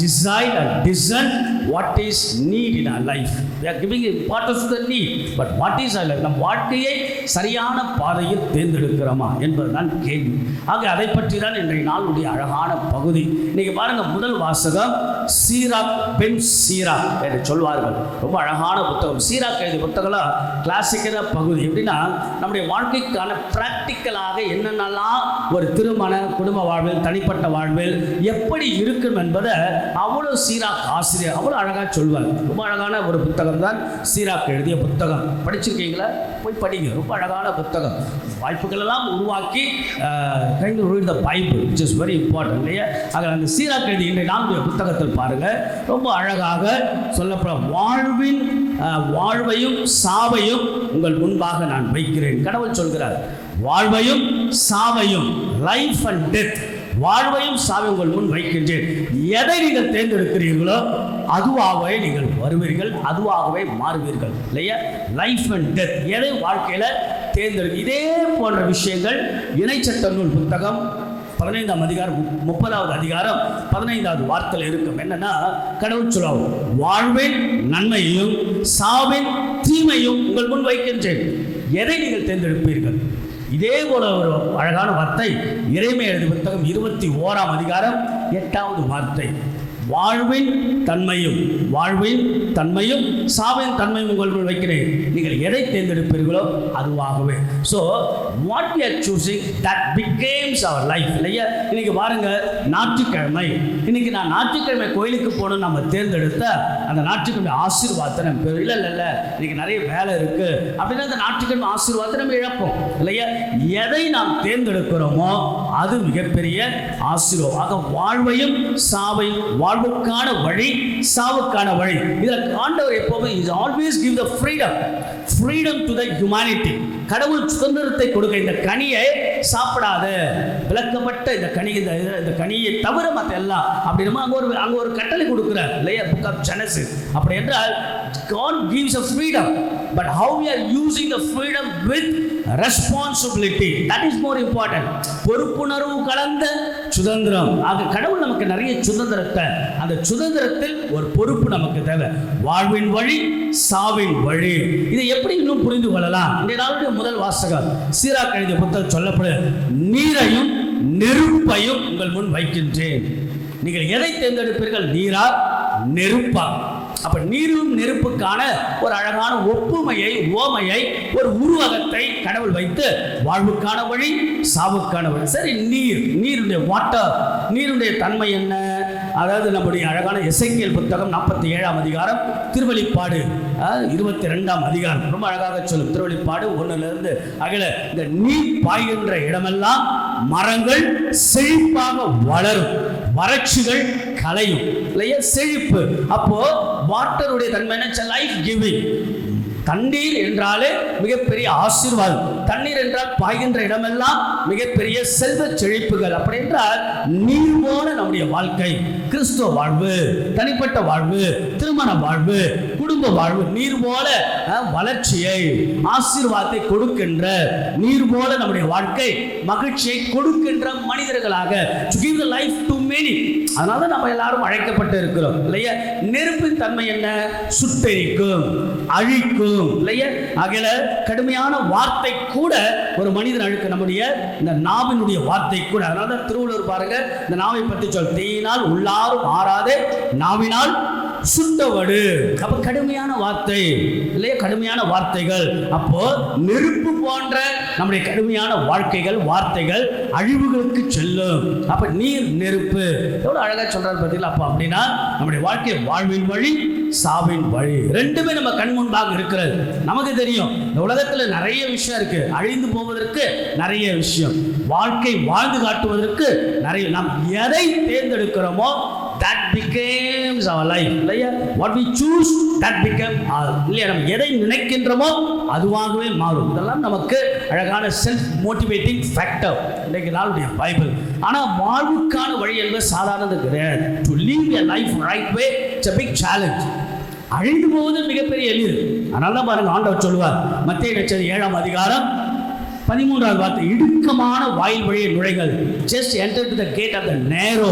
decide and discern what is need in our life. We are giving importance to the need, but what is our life? நம் வாழ்க்கையை சரியான பாதையில் தேர்ந்தெடுக்கிறோமா என்பதுதான் கேள்வி. ஆக அதை பற்றி தான் இன்றைய நாளுடைய அழகான பகுதி. இன்னைக்கு பாருங்க, முதல் வாசகம் சீராக் பென் சீராக் என்று சொல்வார்கள். ரொம்ப அழகான புத்தகம். சீராக் எழுதிய புத்தகம்லாம் கிளாசிக்கான பகுதி. எப்படின்னா, நம்முடைய வாழ்க்கைக்கான பிராக்டிக்கலாக என்னென்னலாம் ஒரு திருமண குடும்ப வாழ்வில், தனிப்பட்ட வாழ்வில் எப்படி இருக்கும் என்பதை அவ்வளோ சீராக் ஆசிரியர் அவ்வளோ அழகாக சொல்வார். ரொம்ப அழகான ஒரு புத்தகம் தான் சீராக் எழுதிய புத்தகம். படிச்சிருக்கீங்களா? போய் படிங்க. ரொம்ப அழகான புத்தகம். வாய்ப்புகள் எல்லாம் உருவாக்கி kind to read the Bible, which is very important இல்லையா? ஆக அந்த சீராக் எழுதிய இன்றைய நாளுடைய புத்தகத்தில் பாருங்க, ரொம்ப அழகாக சொல்லப்படும். வாழ்வையும் சாவையும் உங்கள் முன்பாக நான் வைக்கிறேன். கடவுள் சொல்கிறார், வாழ்வையும் சாவையும், லைஃப் அண்ட் டெத், வாழ்வையும் சாவை உங்கள் முன் வைக்கின்றேன். எதை நீங்கள் தேர்ந்தெடுக்கிறீர்களோ அதுவாகவே நீங்கள் வருவீர்கள், அதுவாகவே மாறுவீர்கள் இல்லையா? லைஃப் அண்ட் டெத், எதை வாழ்க்கையில் தேர்ந்தெடுக்க. இதே போன்ற விஷயங்கள் இணைச்சட்ட நூல் புத்தகம் 15ஆம் அதிகாரம் 30வது அதிகாரம் 15வது வார்த்தையில் இருக்கும். என்னன்னா, கடவுள் சொல்லுவார், வாழ்வின் நன்மையையும் சாவின் தீமையும் உங்கள் முன் வைக்கின்றேன். எதை நீங்கள் தேர்ந்தெடுப்பீர்கள்? இதே போல ஒரு அழகான வார்த்தை எரேமியா எழுதிய புத்தகம் 21ஆம் அதிகாரம் 8வது வார்த்தை. வாழ்வின் தன்மையும் சாவின் தன்மையும் உங்கள் முன் வைக்கிறேன். நீங்கள் எதை தேர்ந்தெடுப்பீர்களோ அதுவாகவே. So what we are choosing that becomes our life இல்லையா? இன்னைக்கு பாருங்க, ஞாயிற்றுக்கிழமை. இன்னைக்கு நான் ஞாயிற்றுக்கிழமை கோயிலுக்கு போகணும்னு நம்ம தேர்ந்தெடுத்த அந்த ஞாயிற்றுக்கிழமை ஆசீர்வாதத்தை நம்ம இல்லை இன்னைக்கு நிறைய வேலை இருக்கு அப்படின்னா அந்த ஞாயிற்றுக்கிழமை ஆசீர்வாதத்தை நம்ம இழப்போம் இல்லையா? எதை நாம் தேர்ந்தெடுக்கிறோமோ அது மிகப்பெரிய ஆசீர்வாதம். ஆக வாழ்வையும் சாவையும், வாழ்வுக்கான வழி, சாவுக்கான வழி. இதில் ஆண்டவர் எப்போதும் is always give the freedom to the humanity. கடவுள் சுதந்திரத்தை கொடுக்க. இந்த கனியை சாப்பிடாத, விளக்கப்பட்ட இந்த கனியை தவிர மற்ற எல்லாம் அப்படின்னா அங்கே ஒரு கட்டளை கொடுக்குறார் இல்லையா? Book of Genesis. அப்படி என்றால் God gives a freedom, but how we are using the freedom with responsibility, that is more important. பொறுப்புணர்வு கலந்த சுதந்திரம். ஆக கடவுள் நமக்கு நிறைய சுதந்திரத்தை, அந்த சுதந்திரத்தில் ஒரு பொறுப்பு நமக்கு தேவை. வாழ்வின் வழி, சாவின் வழி. இதை எப்படி இன்னும் புரிந்து கொள்ளலாம்? இந்த நாளுடைய முதல் வாசகம் சீராக் எழுதிய புத்தகம் சொல்லப்படும், நீரையும் நெருப்பையும் உங்கள் முன் வைக்கின்றேன். நீங்கள் எதை தேர்ந்தெடுப்பீர்கள்? நீரா நெருப்பா? அப்ப நீரும் நெருப்புக்கான ஒரு அழகான ஒப்புமையை, ஓமையை, ஒரு உருவகத்தை கடவுள் வைத்து வாழ்வுக்கான வழி, சாவுக்கான வழி. சரி, நீருடைய வாட்டர், நீருடைய தன்மை என்ன? அதாவது நம்முடைய அழகான எசேக்கியேல் புத்தகம் 47ஆம் அதிகாரம், திருவெளிப்பாடு 22ஆம் அதிகாரம் ரொம்ப அழகாக சொல்லும். திருவெளிப்பாடு 1லிருந்து அகல, இந்த நீர் பாய்கின்ற இடமெல்லாம் மரங்கள் செழிப்பாக வளரும், வறட்சிகள் கலையும் இல்லையா? செழிப்பு. அப்போ வாட்டருடைய தன்மை என்ன? Life giving. தண்ணீர் என்றாலே மிகப்பெரிய ஆசீர்வாதம். தண்ணீர் என்றால் பாய்கின்ற இடமெல்லாம் மிகப்பெரிய செல்வ செழிப்புகள். அப்படி என்றால் நீர் போல நம்முடைய வாழ்க்கை, கிறிஸ்துவ வாழ்வு, தனிப்பட்ட வாழ்வு, திருமண வாழ்வு, குடும்ப வாழ்வு நீர் போல வளர்ச்சியை, ஆசீர்வாதத்தை கொடுக்கின்ற, நீர் போல நம்முடைய வாழ்க்கை மகிழ்ச்சியை கொடுக்கின்ற மனிதர்களாக, to give the life to many. அதனால நம்ம எல்லாரும் அழைக்கப்பட்டு இருக்கிறோம் இல்லையா? நெருப்பின் தன்மை என்ன? சுட்டெரிக்கும், அழிக்கும் இல்லையா? அகல கடுமையான வார்த்தை கூட ஒரு மனிதன் அழுக்க, நம்முடைய இந்த நாவினுடைய வார்த்தை கூட. அதனால திருவள்ளுவர் பாருங்க, இந்த நாவை பற்றி சொல், தீயினால் உள்ளாரும் ஆறாதே நாவினால் சுட்டவடு. அப்ப கடுமையான வார்த்தை இல்லையா? கடுமையான வார்த்தைகள். அப்போ நெருப்பு போன்ற நம்முடைய கடுமையான வாழ்க்கைகள், வார்த்தைகள் அழிவுகளுக்கு செல்லும். அப்ப நீர் நெருப்பு எவ்வளவு அழகா சொல்றாரு பார்த்தீங்களா? அப்ப அப்படின்னா நம்முடைய வாழ்க்கை வாழ்வின் வழி, சாவின் வழி, ரெண்டுமே நம்ம கண் முன்பாக இருக்கிறது. நமக்கு தெரியும் இந்த உலகத்துல நிறைய விஷயம் இருக்கு, அழிந்து போவதற்கு நிறைய விஷயம், வாழ்க்கை வாழ்ந்து காட்டுவதற்கு நிறைய. நாம் எதை தேர்ந்தெடுக்கிறோமோ that becomes our life இல்லையா? what we choose that become our இல்லையா? நம்ம எதை நினைக்கின்றோமோ அதுவாகவே மாறும். இதெல்லாம் நமக்கு அழகான செல்ஃப் மோட்டிவேட்டிங் ஃபேக்டர் இன்றைக்கு நாளுடைய பைபிள். ஆனால் வாழ்வுக்கான வழி என்பது சாதாரணது கிடையாது. to live a life right way it's a big challenge. அழிந்து போவது மிகப்பெரிய எளிது. அதனால தான் பாருங்க ஆண்டவர் சொல்லுவார் மத்தேயு நற்செய்தி 7ஆம் அதிகாரம் 13வது வார்த்தை, இடுக்கமான வாயில் வழியை நுழைகள். Just enter to the gate of the narrow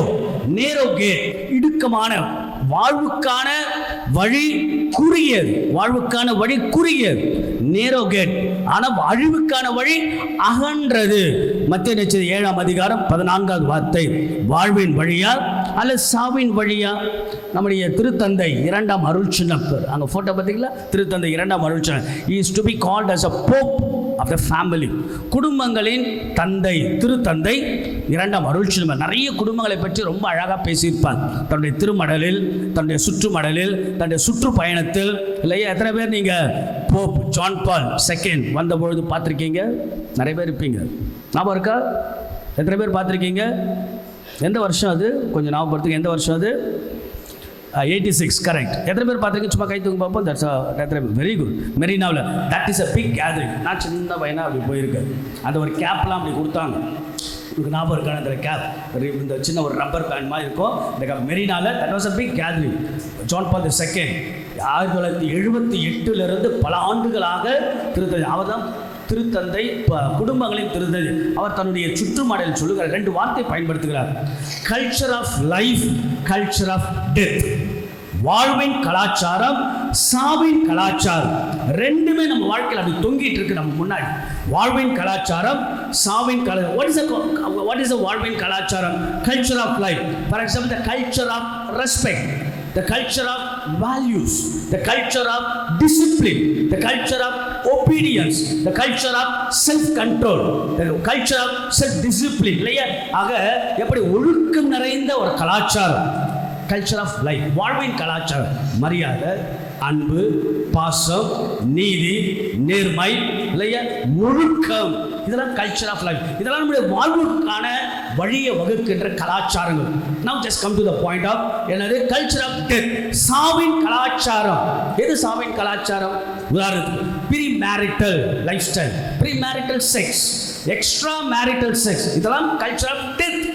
gate. இடுக்கமான வாழ்வுக்கான வழி குறுகியது, வாழ்வுக்கான வழி குறுகியது, நேரோ கேட். ஆனால் அழிவுக்கான வழி அகன்றது. மத்தேயு நற்செய்தி 7ஆம் அதிகாரம் 14வது வார்த்தை, வாழ்வின் வழியா அல்ல சாவின் வழியா? நம்முடைய திருத்தந்தை 2ஆம் அருள்சின்னப்பர், அங்கே ஃபோட்டோ பார்த்தீங்களா, திருத்தந்தை 2ஆம் அருள்சின்னர், is to be called as a pope of the family. குடும்பங்களின் தந்தை திருத்தந்தை 2ஆம் அருள்சின்னப்பர். நிறைய குடும்பங்களை பற்றி ரொம்ப அழகாக பேசியிருப்பார் தன்னுடைய திருமடலில், தன்னுடைய சுற்றுமடலில், தன்னுடைய சுற்றுப்பயணத்தில். இல்லையா? எத்தனை பேர் நீங்கள் போப் ஜான் பால் II வந்தபொழுது பார்த்துருக்கீங்க? நிறைய பேர் இருப்பீங்க. ஞாபகம் இருக்கா? எத்தனை பேர் பார்த்துருக்கீங்க? எந்த வருஷம் அது? கொஞ்சம் ஞாபகப்படுத்துங்க. எந்த வருஷம் அது? 86, கரெக்ட். எத்தனை பேர் பார்த்துருக்கீங்க? சும்மா கை தூக்கி பார்ப்போம். That's very good. மெரினாவில் that is a big gathering. நான் சின்ன பையனாக அப்படி போயிருக்கேன். அந்த ஒரு கேப்லாம் அப்படி கொடுத்தாங்க. உங்களுக்கு ஞாபகம் இருக்கான அந்த கேப், இந்த சின்ன ஒரு ரப்பர் பேண்ட் மாதிரி இருக்கும். இந்த கேப் மெரினாவில் that was a big gathering. John Paul II 1978 பல ஆண்டுகளாக திருத்தந்தை. அவர் தான் திருத்தந்தை, குடும்பங்களின் திருத்தந்தை. அவர் தன்னுடைய சுற்றுமடலில் சொல்லுகிற 2 வார்த்தை பயன்படுத்துகிறார். Culture of life, culture of death. வாழ்வின் கலாச்சாரம், சாவின் கலாச்சாரம். ரெண்டுமே நம்ம வாழ்க்கையில் அப்படி தொங்கிட்டு இருக்கு நம்ம முன்னாடி. வாழ்வின் கலாச்சாரம், சாவின் கலாச்சாரம். What is a வாழ்வின் கலாச்சாரம்? Culture of life. For example, the culture of respect, the culture of values, the culture of discipline, the culture of obedience, the culture of self-control, the culture of self-discipline. இல்லையா? ஆக எப்படி ஒழுக்கம் நிறைந்த ஒரு கலாச்சாரம், culture of life, வாழ்வின் கலாச்சாரம். மரியாதை, அன்பு, பாசம், நீதி, நேர்மை, இல்லையா, ஒழுக்கம், இதெல்லாம் கல்ச்சர் ஆஃப் லைஃப். இதெல்லாம் நம்முடைய வாழ்வுக்கான வழியை வகுக்கின்ற கலாச்சாரங்கள். Now just come to the point of என்னது? கல்ச்சர் ஆஃப் டெத், சாவின் கலாச்சாரம். எது சாவின் கலாச்சாரம்? உதாரணத்துக்கு pre marital life style, pre marital sex, extra marital sex, இதெல்லாம் culture of death.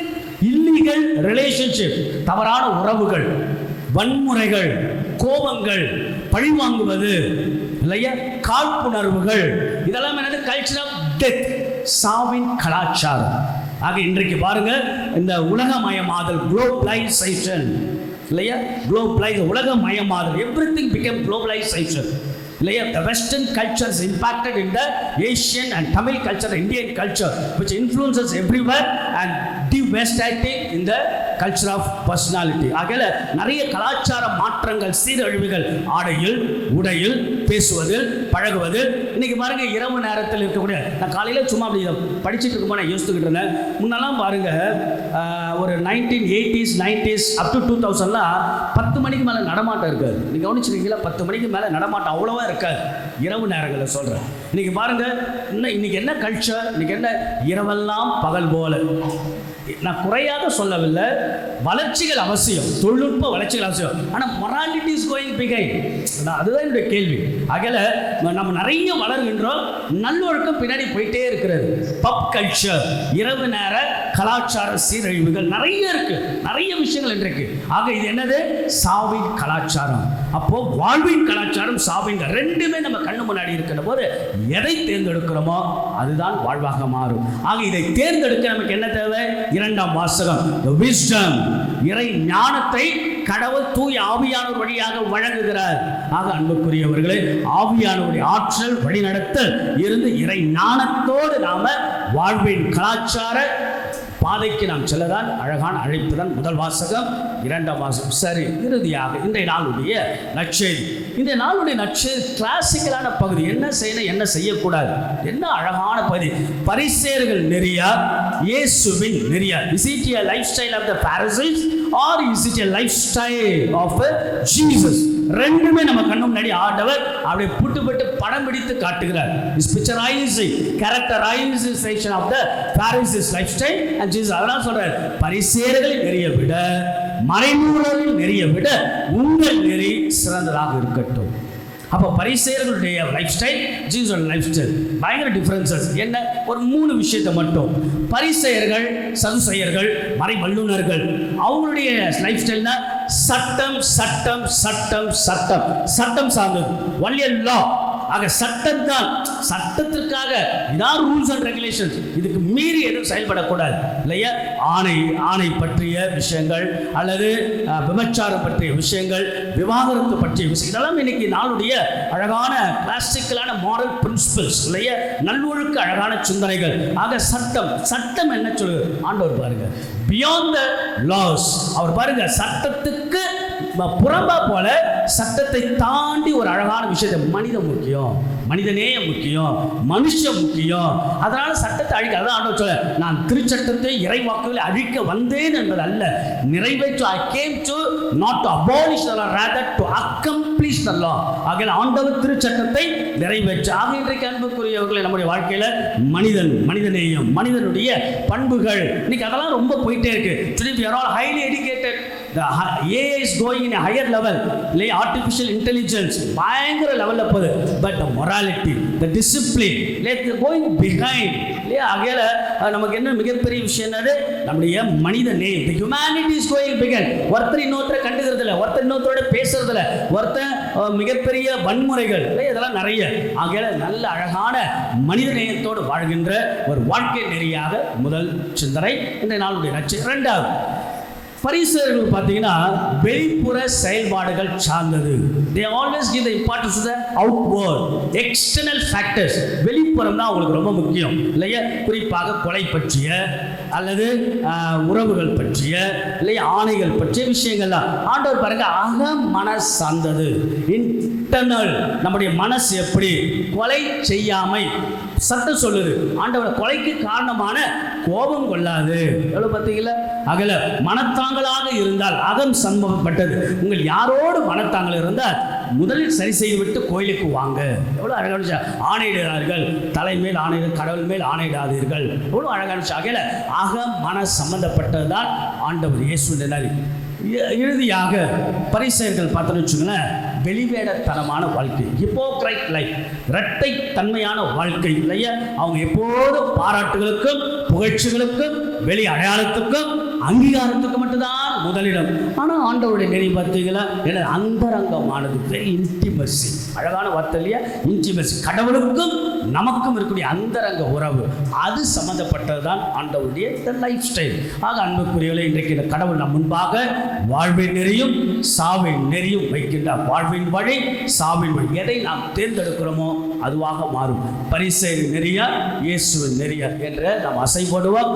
Illegal relationship, தவறான உறவுகள், வன்முறைகள், கோபங்கள், பழிவாங்குவது, இல்லையா, காழ்ப்புணர்வுகள், இதெல்லாம் என்னது? கல்ச்சர் ஆஃப் டெத், சாவின் கலாச்சாரம். ஆக இன்றைக்கு பாருங்க, இந்த உலகமயமாதல், குளோபலைசேஷன், இல்லையா, உலகமயமாதல், எவ்ரிதிங் பிகம் குளோபலைசேஷன். இல்லையா? The Western culture is impacted in the Asian and Tamil culture, Indian culture, which influences everywhere and devastating in the culture of personality. ஆகல நிறைய கலாச்சார மாற்றங்கள், சீரழிவுகள், ஆடையில், உடையில், பேசுவதில், பழகுவதில். இன்னைக்கு பாருங்க, இரவு நேரத்தில் இருக்கக்கூடிய, நான் காலையில் சும்மா அப்படி படிச்சுட்டு இருக்கும்போது நான் யோசிச்சுக்கிட்டு இருந்தேன். முன்னெல்லாம் பாருங்க, ஒரு 1980s 90s அப் டு 2000லாம் 10 மணிக்கு மேலே நடமாட்டம் இருக்காது. நீங்கள் கவனிச்சிருக்கீங்களா? 10 மணிக்கு மேலே நடமாட்டம் அவ்வளோவா இருக்காது இரவு நேரங்களில் சொல்கிறேன். இன்னைக்கு பாருங்க, இன்னைக்கு என்ன கல்ச்சர்? இன்னைக்கு என்ன? இரவெல்லாம் பகல் போல. நான் குறையாக சொல்லவில்லை, வளர்ச்சிகள் அவசியம், தொழில்நுட்ப வளர்ச்சிகள் அவசியம். ஆனால் மொராலிட்டி இஸ் கோயிங் பிகைண்ட். அதுதான் என்னுடைய கேள்வி. ஆகல நம்ம நிறைய வளர்கின்றோம், நல்லொழுக்கம் பின்னாடி போயிட்டே இருக்கிறது. பப் கல்ச்சர், இரவு நேர கலாச்சார சீரழிவுகள் நிறைய இருக்கு, நிறைய விஷயங்கள் இன்றைக்கு. ஆக இது என்னது? சாவின் கலாச்சாரம். அப்போ வாழ்வின் கலாச்சாரம், சாவின், ரெண்டுமே நம்ம கண்ணு முன்னாடி இருக்கிற போது எதை தேர்ந்தெடுக்கிறோமோ அதுதான் வாழ்வாக மாறும். ஆக இதை தேர்ந்தெடுக்க நமக்கு என்ன தேவை? 2ஆம் வாசகம், the wisdom, இறை ஞானத்தை கடவுள் தூய ஆவியானவர் வழியாக வழங்குகிறார். ஆக அன்புக்குரியவர்களே, ஆவியானவருடைய ஆற்றல், வழிநடத்தல் இருந்து இறை ஞானத்தோடு நாம வாழ்வின் கலாச்சார பாதைக்கு நாம் செல்லதான் அழகான அழைப்பு தான் முதல் வாசகம். 2ஆம் வாசகம். சரி, இறுதியாக இன்றைய நாளுடைய நற்செய்தி. இந்த நாளுடைய நற்செய்தி கிளாசிக்கலான பகுதி. என்ன செய்யணும், என்ன செய்யக்கூடாது, என்ன அழகான பகுதி. பரிசேயர்கள் நெறியா, இயேசுவின் நெறியா? Is it a lifestyle of the Pharisees or is it a lifestyle of Jesus? ரெண்டுமே நம்ம கண்ணு முன்னாடி ஆண்டவர் அப்படியே புட்டு படம் பிடித்து காட்டுகிறார். Is picturising, characterisation of the Pharisees lifestyle and Jesus. அதெல்லாம் சொல்றார், பரிசேயர்களின் நெறியை விட, மறைநூலரின் நெறியை விட உங்கள் நெறி சிறந்ததாக இருக்கட்டும். அப்போ பரிசேயர்களுடைய லைஃப் ஸ்டைல், ஜீசஸோட லைஃப் ஸ்டைல் பயங்கர டிஃப்ரென்சஸ். என்ன? ஒரு 3 விஷயத்தை மட்டும். பரிசேயர்கள், சதுசேயர்கள், மறை வல்லுநர்கள், அவங்களுடைய லைஃப் ஸ்டைல்னா சட்டம் சட்டம் சட்டம் சட்டம் சட்டம் சார்ந்தது. ஒன்லி லா. ஆக சட்டம் தான், சட்டத்திற்காக இதான் ரூல்ஸ் அண்ட் ரெகுலேஷன்ஸ், இதுக்கு மீறி எதுவும் செயல்படக்கூடாது இல்லையா? ஆணை பற்றிய விஷயங்கள் அல்லது விபச்சாரம் பற்றிய விஷயங்கள், விவாகரத்து பற்றிய விஷயம், இதெல்லாம் இன்னைக்கு நாளுடைய அழகான கிளாசிக்கலான மாரல் பிரின்சிபல்ஸ் இல்லையா? நல்லொழுக்க அழகான சிந்தனைகள். ஆக சட்டம் என்ன சொல்லுது ஆண்டவர் பாருங்க, பியாண்ட் த லாஸ். அவர் பாருங்க சட்டத்துக்கு புறம்பா போல சட்டத்தை தாண்டி ஒரு அழகான விஷயத்தை, மனிதன் முக்கியம், மனிதநேயம் முக்கியம், மனுஷன் முக்கியம். அதனால சட்டத்தை அழிக்க, அதான் ஆண்டவர் சொல்ல, நான் திருச்சட்டத்தை இறைவாக்குகளை அழிக்க வந்தேன் என்பது அல்ல, நிறைவேற்ற. I came to not to abolish the law, rather to accomplish the law. ஆகையால் ஆண்டவர் திருச்சட்டத்தை நிறைவேற்ற. ஆக இன்றைக்கு அன்புக்குரியவர்களை நம்முடைய வாழ்க்கையில மனிதநேயம், மனிதனுடைய பண்புகள், இன்னைக்கு அதெல்லாம் ரொம்ப போயிட்டே இருக்கு. Today we are all highly educated. The AI is going in a higher level. Artificial intelligence பயங்கர லெவல்ல போகுது. But the morality, the discipline, going behind. ஆகையால நமக்கு என்ன மிகப்பெரிய விஷயம் என்னது? நம்முடைய மனித நேயம், the humanity is going behind. ஒருத்தர் இன்னொருத்தரை கண்டுக்கிறது இல்லை, ஒருத்தர் இன்னொருத்தரோட பேசுறது இல்லை, ஒருத்தர் மிகப்பெரிய வன்முறைகள், இதெல்லாம் நிறைய. ஆகையால நல்ல அழகான மனித நேயத்தோடு வாழ்கின்ற ஒரு வாழ்க்கை நெறியாக முதல் சிந்தனை இன்றைய நாளுடைய நச்சு. 2வது, பரிசேயர்கள் பார்த்தீங்கன்னா வெளிப்புற செயல்பாடுகள் சார்ந்தது. They always give the importance to the outward, external factors. வெளிப்புறம் தான் அவங்களுக்கு ரொம்ப முக்கியம் இல்லையா? குறிப்பாக கொலை பற்றிய அல்லது உறவுகள் பற்றிய இல்லையா, ஆணைகள் பற்றிய விஷயங்கள்லாம். ஆண்டவர் பாருங்க அக மனசு சார்ந்தது, இன்டர்னல். நம்முடைய மனசு எப்படி கொலை செய்யாமை சட்டம் சொல்லுது. ஆண்டவர் கொலைக்கு காரணமான கோபம் கொள்ளாது. எவ்வளவு பார்த்தீங்களா? அகல மனத்தாங்களாக இருந்தால், அகம் சம்பவப்பட்டது. உங்கள் யாரோடு மனத்தாங்கல் இருந்தால் முதலில் சரி செய்துவிட்டு கோயிலுக்கு வாங்க. எவ்வளோ அழகான ஆணையிடார்கள், தலைமேல் ஆணையிட கடவுள் மேல் ஆணையிடாதீர்கள். எவ்வளோ அழகான அகல அக மன சம்பந்தப்பட்டதுதான் ஆண்டவர் இயேசு நிலை. இறுதியாக பரிசேயர்கள் பார்த்தோன்னு வச்சுங்களேன், வெளிவேடத்தனமான வாழ்க்கை, ஹிப்போக்ரைட் லைஃப், இரட்டை தன்மையான வாழ்க்கை இல்லையா? அவங்க எப்போதும் பாராட்டுகளுக்கும் புகழ்ச்சிகளுக்கும் வெளி அடையாளத்துக்கும் அங்கீகாரத்துக்கு மட்டும்தான் முதலிடம். ஆனால் ஆண்டவருடைய நெறி பார்த்தீங்களா, என்ன அந்தரங்கமானது, வெரி இன்டிமசி. அழகான வார்த்தை இல்லையா? இன்டிமசி. கடவுளுக்கும் நமக்கும் இருக்கக்கூடிய அந்தரங்க உறவு, அது சம்பந்தப்பட்டது தான் ஆண்டவருடைய லைஃப் ஸ்டைல். ஆக அன்புக்குரியவர்களே, இன்றைக்கு இந்த கடவுள் நம் முன்பாக வாழ்வின் நெறியும் சாவின் நெறியும் வைக்கின்றார். வாழ்வின் வழி, சாவின் வழி, எதை நாம் தேர்ந்தெடுக்கிறோமோ அதுவாக மாறும். பரிசேயர் நெறியா, இயேசுவின் நெறியா என்ற நாம் அசை போடுவோம்.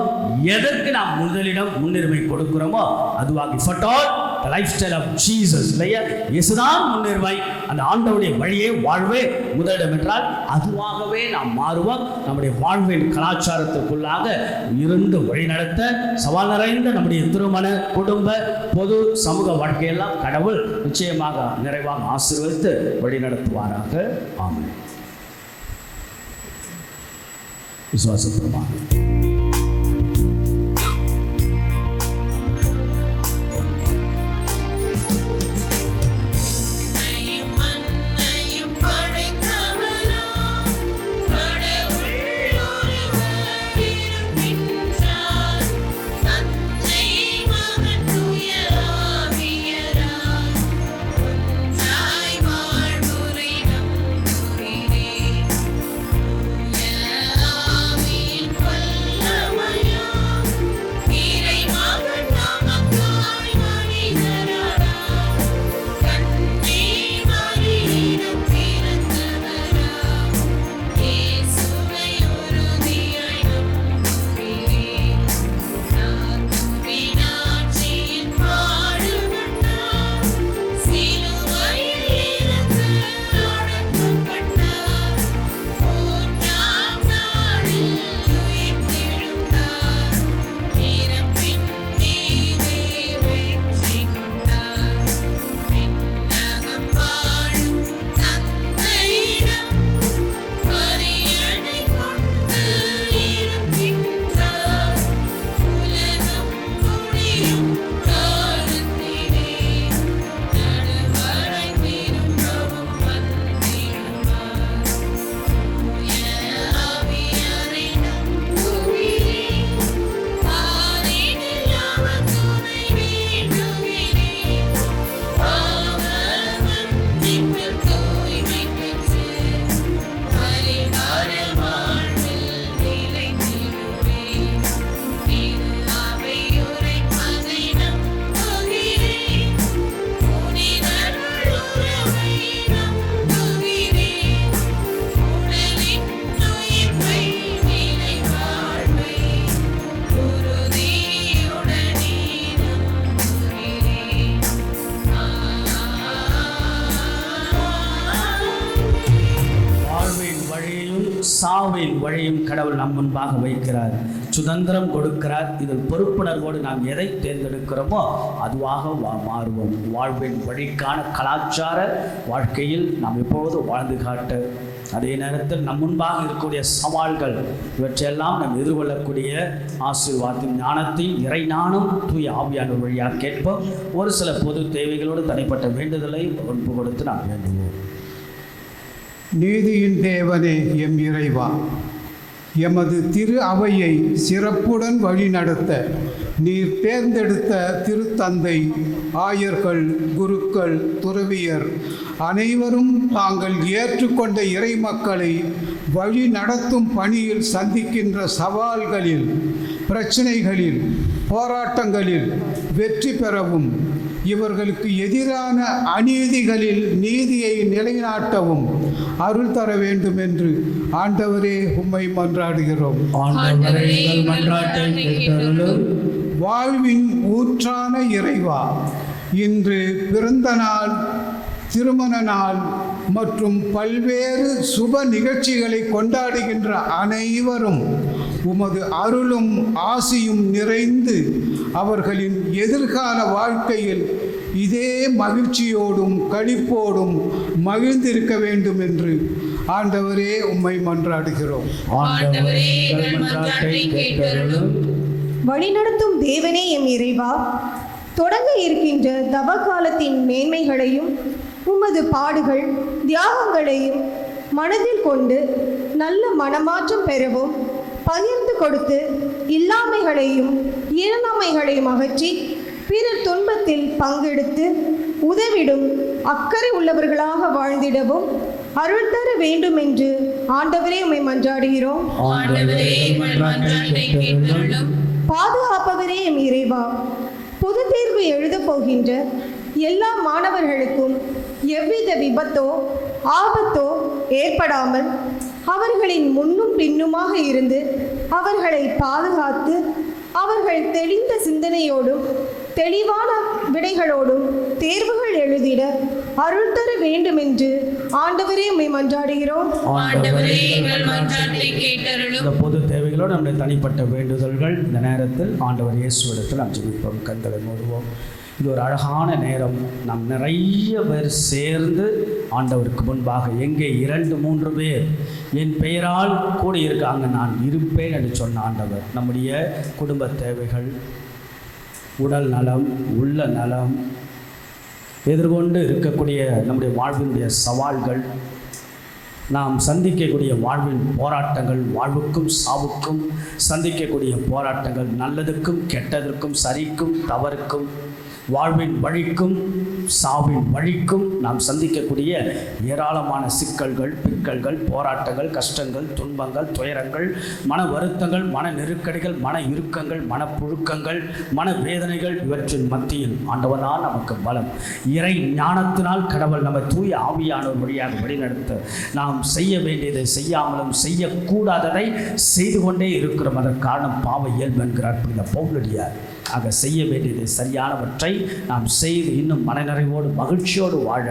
எதற்கு நாம் முதலிடம் முன்னுரிமை கொடுக்கிறோமோ அதுவாக. If at all the lifestyle of Jesus இல்லையா, இயேசுதான் முன்னுரிமை, அந்த ஆண்டவருடைய வழியே வாழ்வே முதலிடம் என்றால் அதுவாகவே நாம் மாறுவோம். நம்முடைய வாழ்வின் கலாச்சாரத்துக்குள்ளாக இருந்து வழிநடத்த சவால் நிறைந்த நம்முடைய திருமண, குடும்ப, பொது, சமூக வாழ்க்கையெல்லாம் கடவுள் நிச்சயமாக நிறைவாக ஆசீர்வதித்து வழிநடத்துவாராக. ஆமென். விசுவாசப்படுவாங்க. Yeah. வாழ்வின் வழியும் கடவுள் நம் முன்பாக வைக்கிறார், சுதந்திரம் கொடுக்கிறார். இதில் பொறுப்புணர்வோடு நாம் எதை தேர்ந்தெடுக்கிறோமோ அதுவாக மாறுவோம். வாழ்வின் வழிக்கான கலாச்சார வாழ்க்கையில் நாம் எப்போது வாழ்ந்து காட்ட, அதே நேரத்தில் நம் முன்பாக இருக்கக்கூடிய சவால்கள் இவற்றையெல்லாம் நாம் எதிர்கொள்ளக்கூடிய ஆசீர்வாதத்தின் ஞானத்தையும் இறை ஞானம் தூய ஆவியான வழியாக கேட்போம். ஒரு சில பொது தேவைகளோடு தனிப்பட்ட வேண்டுதலை ஒன்று கொடுத்து நாம் வேண்டுவோம். நீதியின் தேவனே எம் இறைவா, எமது திரு அவையை சிறப்புடன் வழிநடத்த நீர் தேர்ந்தெடுத்த திருத்தந்தை, ஆயர்கள், குருக்கள், துறவியர் அனைவரும் தாங்கள் ஏற்றுக்கொண்ட இறை மக்களை வழி நடத்தும் பணியில் சந்திக்கின்ற சவால்களில், பிரச்சனைகளில், போராட்டங்களில் வெற்றி பெறவும், இவர்களுக்கு எதிரான அநீதிகளில் நீதியை நிலைநாட்டவும் அருள் தர வேண்டும் என்று ஆண்டவரே உம்மை மன்றாடுகிறோம். வாழ்வின் ஊற்றான இறைவா, இன்று பிறந்த நாள், திருமண நாள் மற்றும் பல்வேறு சுப நிகழ்ச்சிகளை கொண்டாடுகின்ற அனைவரும் உமது அருளும் ஆசியும் நிறைந்து அவர்களின் எதிர்கால வாழ்க்கையில் இதே மகிழ்ச்சியோடும் களிப்போடும் மகிழ்ந்திருக்க வேண்டும் என்று ஆண்டவரே உம்மை மன்றாடுகிறோம். வழிநடத்தும் தேவனே எம் இறைவா, தொடங்க இருக்கின்ற தவ காலத்தின் மேன்மைகளையும் உமது பாடுகள் தியாகங்களையும் மனதில் கொண்டு நல்ல மனமாற்றம் பெறவும், பகிர்ந்து கொடுத்து இல்லாமைகளையும் இயலாமைகளையும் அகற்றி பிறர் துன்பத்தில் பங்கெடுத்து உதவிடும் அக்கறை உள்ளவர்களாக வாழ்ந்திடவும் அருள் தர வேண்டும் என்று ஆண்டவரே உம்மை மன்றாடுகிறோம். பாதுகாப்பவரே எம் இறைவா, பொது தேர்வு எழுதப் போகின்ற எல்லா மாணவர்களுக்கும் எவ்வித விபத்தோ ஆபத்தோ ஏற்படாமல் அவர்களின் முன்னும் பின்னுமாக இருந்து அவர்களை பாதுகாத்து அவர்கள் தெளிந்த சிந்தனையோடும் தெளிவான விடைகளோடும் தேர்வுகள் எழுதிட அருள் தர வேண்டும் என்று ஆண்டவரே உம்மை மன்றாடுகிறோம். பொது தேவைகளோடு நம்முடைய தனிப்பட்ட வேண்டுதல்கள் இந்த நேரத்தில் ஆண்டவர் இயேசுவிடத்தில் நாம் ஜெபிப்போம். கண்களை மூடுவோம். இது ஒரு அழகான நேரம். நாம் நிறைய பேர் சேர்ந்து ஆண்டவருக்கு முன்பாக, எங்கே 2-3 பேர் என் பெயரால் கூட இருக்காங்க, நான் இருப்பேன் என்று சொன்ன ஆண்டவர் நம்முடைய குடும்ப தேவைகள், உடல் நலம், உள்ள நலம், எதிர்கொண்டு இருக்கக்கூடிய நம்முடைய வாழ்வினுடைய சவால்கள், நாம் சந்திக்கக்கூடிய வாழ்வின் போராட்டங்கள், வாழ்வுக்கும் சாவுக்கும் சந்திக்கக்கூடிய போராட்டங்கள், நல்லதுக்கும் கெட்டதற்கும் சரிக்கும் தவறுக்கும், வாழ்வின் வழிக்கும் சாவின் வழிக்கும் நாம் சந்திக்கக்கூடிய ஏராளமான சிக்கல்கள், பிக்கல்கள், போராட்டங்கள், கஷ்டங்கள், துன்பங்கள், துயரங்கள், மன வருத்தங்கள், மன நெருக்கடிகள், மன இறுக்கங்கள், மனப்புழுக்கங்கள், மன வேதனைகள், இவற்றின் மத்தியில் ஆண்டவனால் நமக்கு பலம், இறை ஞானத்தினால் கடவுள் நம்ம தூய ஆவியானவர் வழியாக வழிநடத்த நாம் செய்ய வேண்டியதை செய்யாமலும் செய்யக்கூடாததை செய்து கொண்டே இருக்கிறோம். அதற்கு காரணம் பாவ இயல்பு என்கிறார் புனித பவுலடியார். ஆக செய்ய வேண்டியதை சரியானவற்றை நாம் செய்து இன்னும் மனநிறைவோடு மகிழ்ச்சியோடு வாழ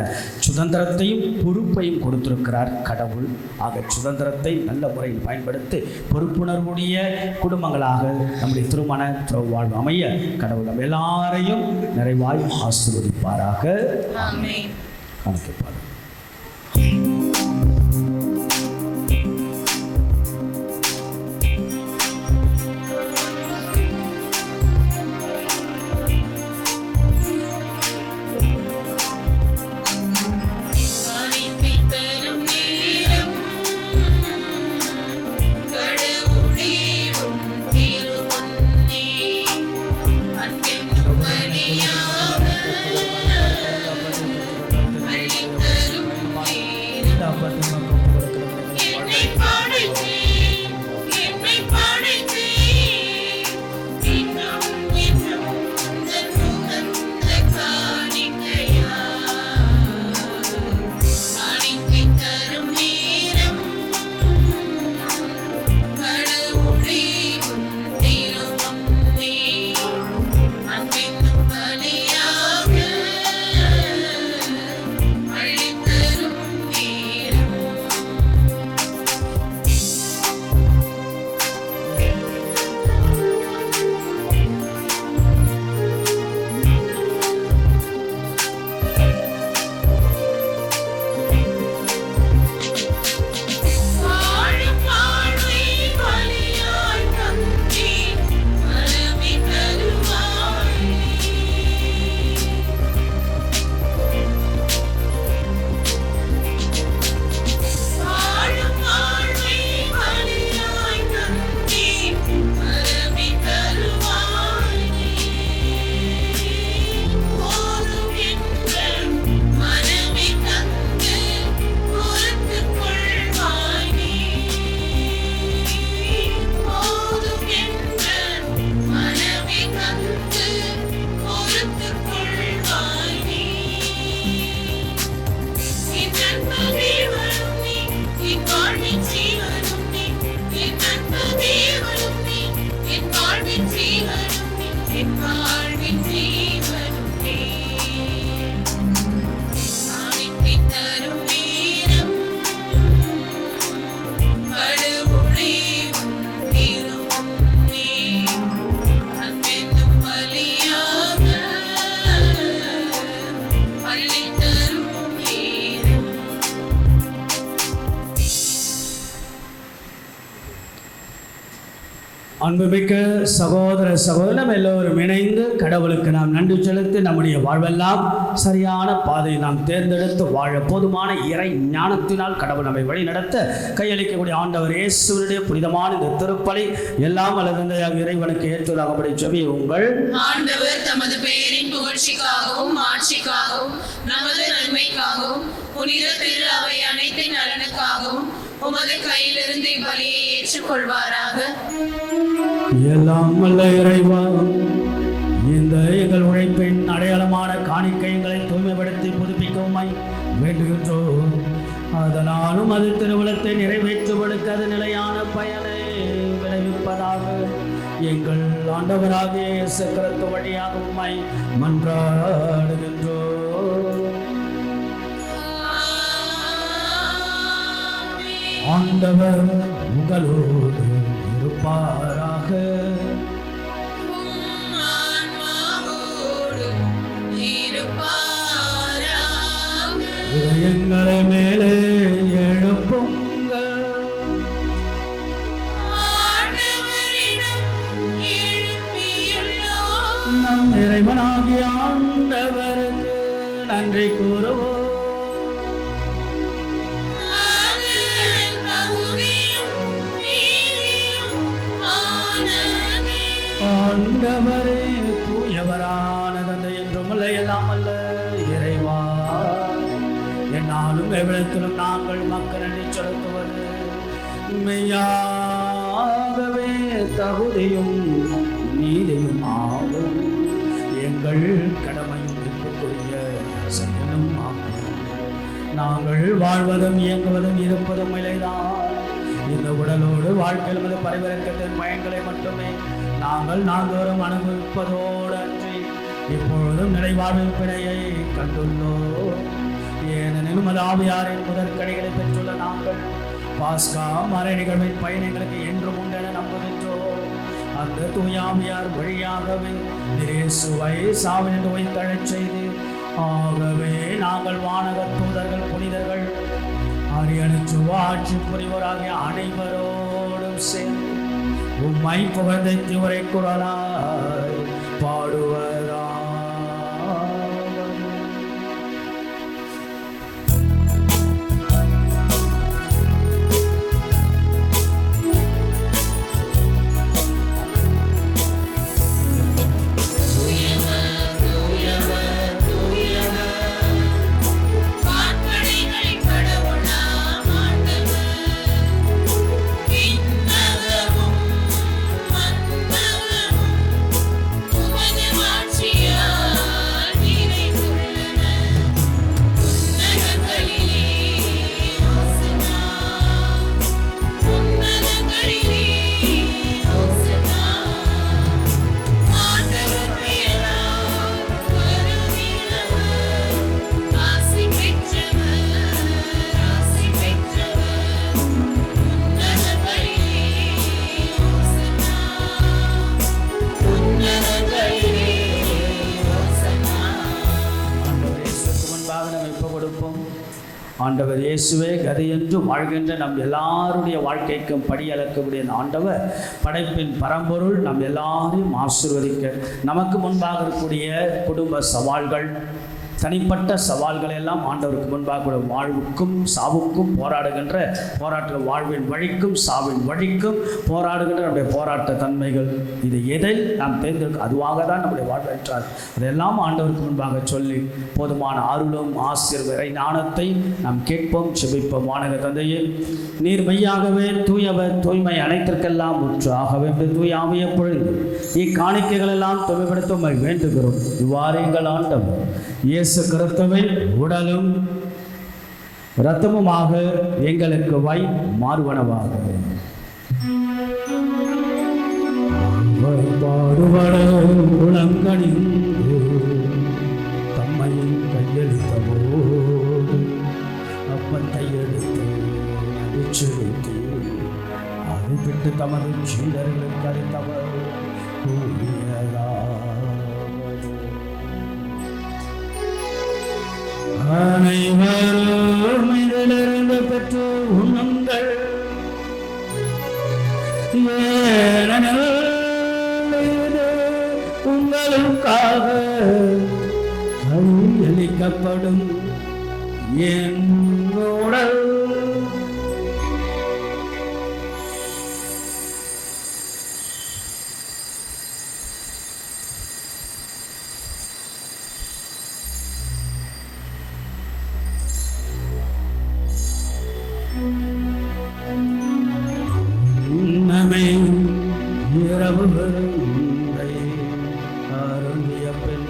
சுதந்திரத்தையும் பொறுப்பையும் கொடுத்திருக்கிறார் கடவுள். ஆக சுதந்திரத்தை நல்ல முறையில் பயன்படுத்தி பொறுப்புணர்வுடைய குடும்பங்களாக நம்முடைய திருமண வாழ்வு அமைய கடவுள் நம்ம எல்லாரையும் நிறைவாய் ஆசீர்வதிப்பாராக. ஆமென். அன்பின் அன்புமிக்க சகோதர சகோதரம் எல்லோரும் இணைந்து கடவுளுக்கு நாம் நன்றி செலுத்தி நம்முடைய வாழ்வெல்லாம் சரியான பாதையை நாம் தேர்ந்தெடுத்து வாழ போதுமான இறை ஞானத்தினால் கடவுள் நம்மை வழி நடத்த கையளிக்கக்கூடிய ஆண்டவர் இயேசுவினுடைய புனிதமான இந்த திருப்பலி எல்லாம் அல்லது இறைவனுக்கு ஏற்றுவதாகப்படி செவி உங்கள் ஆண்டவர் தமது பெயரின் புகழ்ச்சிக்காகவும் ஆட்சிக்காகவும் நமது நன்மைக்காகவும் புனித திரு அவை அனைத்தின் நலனுக்காகவும் உமது கையிலிருந்து இப்பலியை ஏற்றுக்கொள்வாராக. எல்லாம் வல்ல இறைவா, இந்த எங்கள் உழைப்பின் அடையாளமான காணிக்கைகளை தூய்மைப்படுத்தி புதுப்பிக்கவுமாய் வேண்டுகின்றோம். அதனாலும் அது திருவுளத்தை நிறைவேற்றுவதற்கு அது நிலையான பயனை விளைவிப்பதாக எங்கள் ஆண்டவராகிய இயேசு கிறிஸ்து வழியாகவுமாய் மன்றாடுகின்றோம். ஆண்டவர் உங்களோடு இருப்பாராக. இதயங்களை மேலே எழுப்புங்கள். நம் இறைவனாகிய ஆண்டவருக்கு நன்றி கூறுவோம். ஆண்டவரே தூயவரான தந்தை என்றும் எல்லாம் அல்ல இறைவா, என்னாலும் எவ்விடத்திலும் நாங்கள் மக்கள் நன்றி செலுத்துவது மெய்யாகவே தகுதியும் நீதியும் ஆகும். எங்கள் கடமையும் இருக்கக்கூடிய செயலும் ஆகும். நாங்கள் வாழ்வதும் இயங்குவதும் இருப்பதும் இலைதான். இந்த உடலோடு வாழ்க்கையில் மது பரிவர்க்கத்தின் பயன்களை மட்டுமே நாங்கள் நாள்தோறும் அனுபவிப்பதோடு அன்றி இப்பொழுதும் நிறைவாழ்வின் பிழையை கண்டுள்ளோம். ஏனெனில் மது ஆவியாரின் முதற்கடிகளை பெற்றுள்ள நாங்கள் பாஸ்கா மறை நிகழ்வின் பயணங்களுக்கு என்றும் உண்டு என நம்புகின்றோம். அந்த தூயாவியார் வழியாகவே இயேசுவை சாவின் உயிர்த்தெழச் செய்து ஆகவே நாங்கள் வானகத் தூதர்கள் புனிதர்கள் அரியணைச்சு ஆட்சி புரிவோராகிய அனைவரோடும் சேர்ந்து உம்மை புகழ்ந்து உரை குரலாய் பாடுவதா. ஆண்டவர் இயேசுவே கதையென்று வாழ்கின்ற நம் எல்லாருடைய வாழ்க்கைக்கும் படியளக்கக்கூடிய ஆண்டவர் படைப்பின் பரம்பொருள் நம் எல்லாரையும் ஆசீர்வதிக்க நமக்கு முன்பாக இருக்கக்கூடிய குடும்ப சவால்கள் தனிப்பட்ட சவால்களை எல்லாம் ஆண்டவருக்கு முன்பாக வாழ்வுக்கும் சாவுக்கும் போராட்ட வாழ்வின் வழிக்கும் சாவின் வழிக்கும் போராடுகின்ற நம்முடைய போராட்ட தன்மைகள் இது எதை நாம் தேர்ந்தெடுக்க அதுவாக தான் நம்முடைய வாழ்வென்றார் அதெல்லாம் ஆண்டவருக்கு முன்பாக சொல்லி போதுமான அருளும் ஆசீர்வரை ஞானத்தை நாம் கேட்போம் செபிப்போம். வானக தந்தையே, நீர் மெய்யாகவே தூயவர் தூய்மை அனைத்திற்கெல்லாம் முற்றாகவே தூய ஆவியை பொழுது இக்காணிக்கைகள் எல்லாம் தூய்மைப்படுத்த வேண்டுகிறோம். இவ்வாறு எங்கள் ஆண்டவர் இயேசு கிறிஸ்துவின் உடலும் இரத்தமுமாக எங்களுக்கு மாறுவனவாக. பாடுபட உளங்கணிந்து தம்மையும் கையெழுத்த போது அப்பத்தை எடுத்து செலுத்தி அதை விட்டு தமது சீடர்களுக்கு அளித்தவர் கூறியதா. அனைவரும் இதிலிருந்து பெற்று உண்ணுங்கள். ஏனெனில் இது உங்களுக்காக அளிக்கப்படும் என் உடல். இரவு அருந்திய பெண்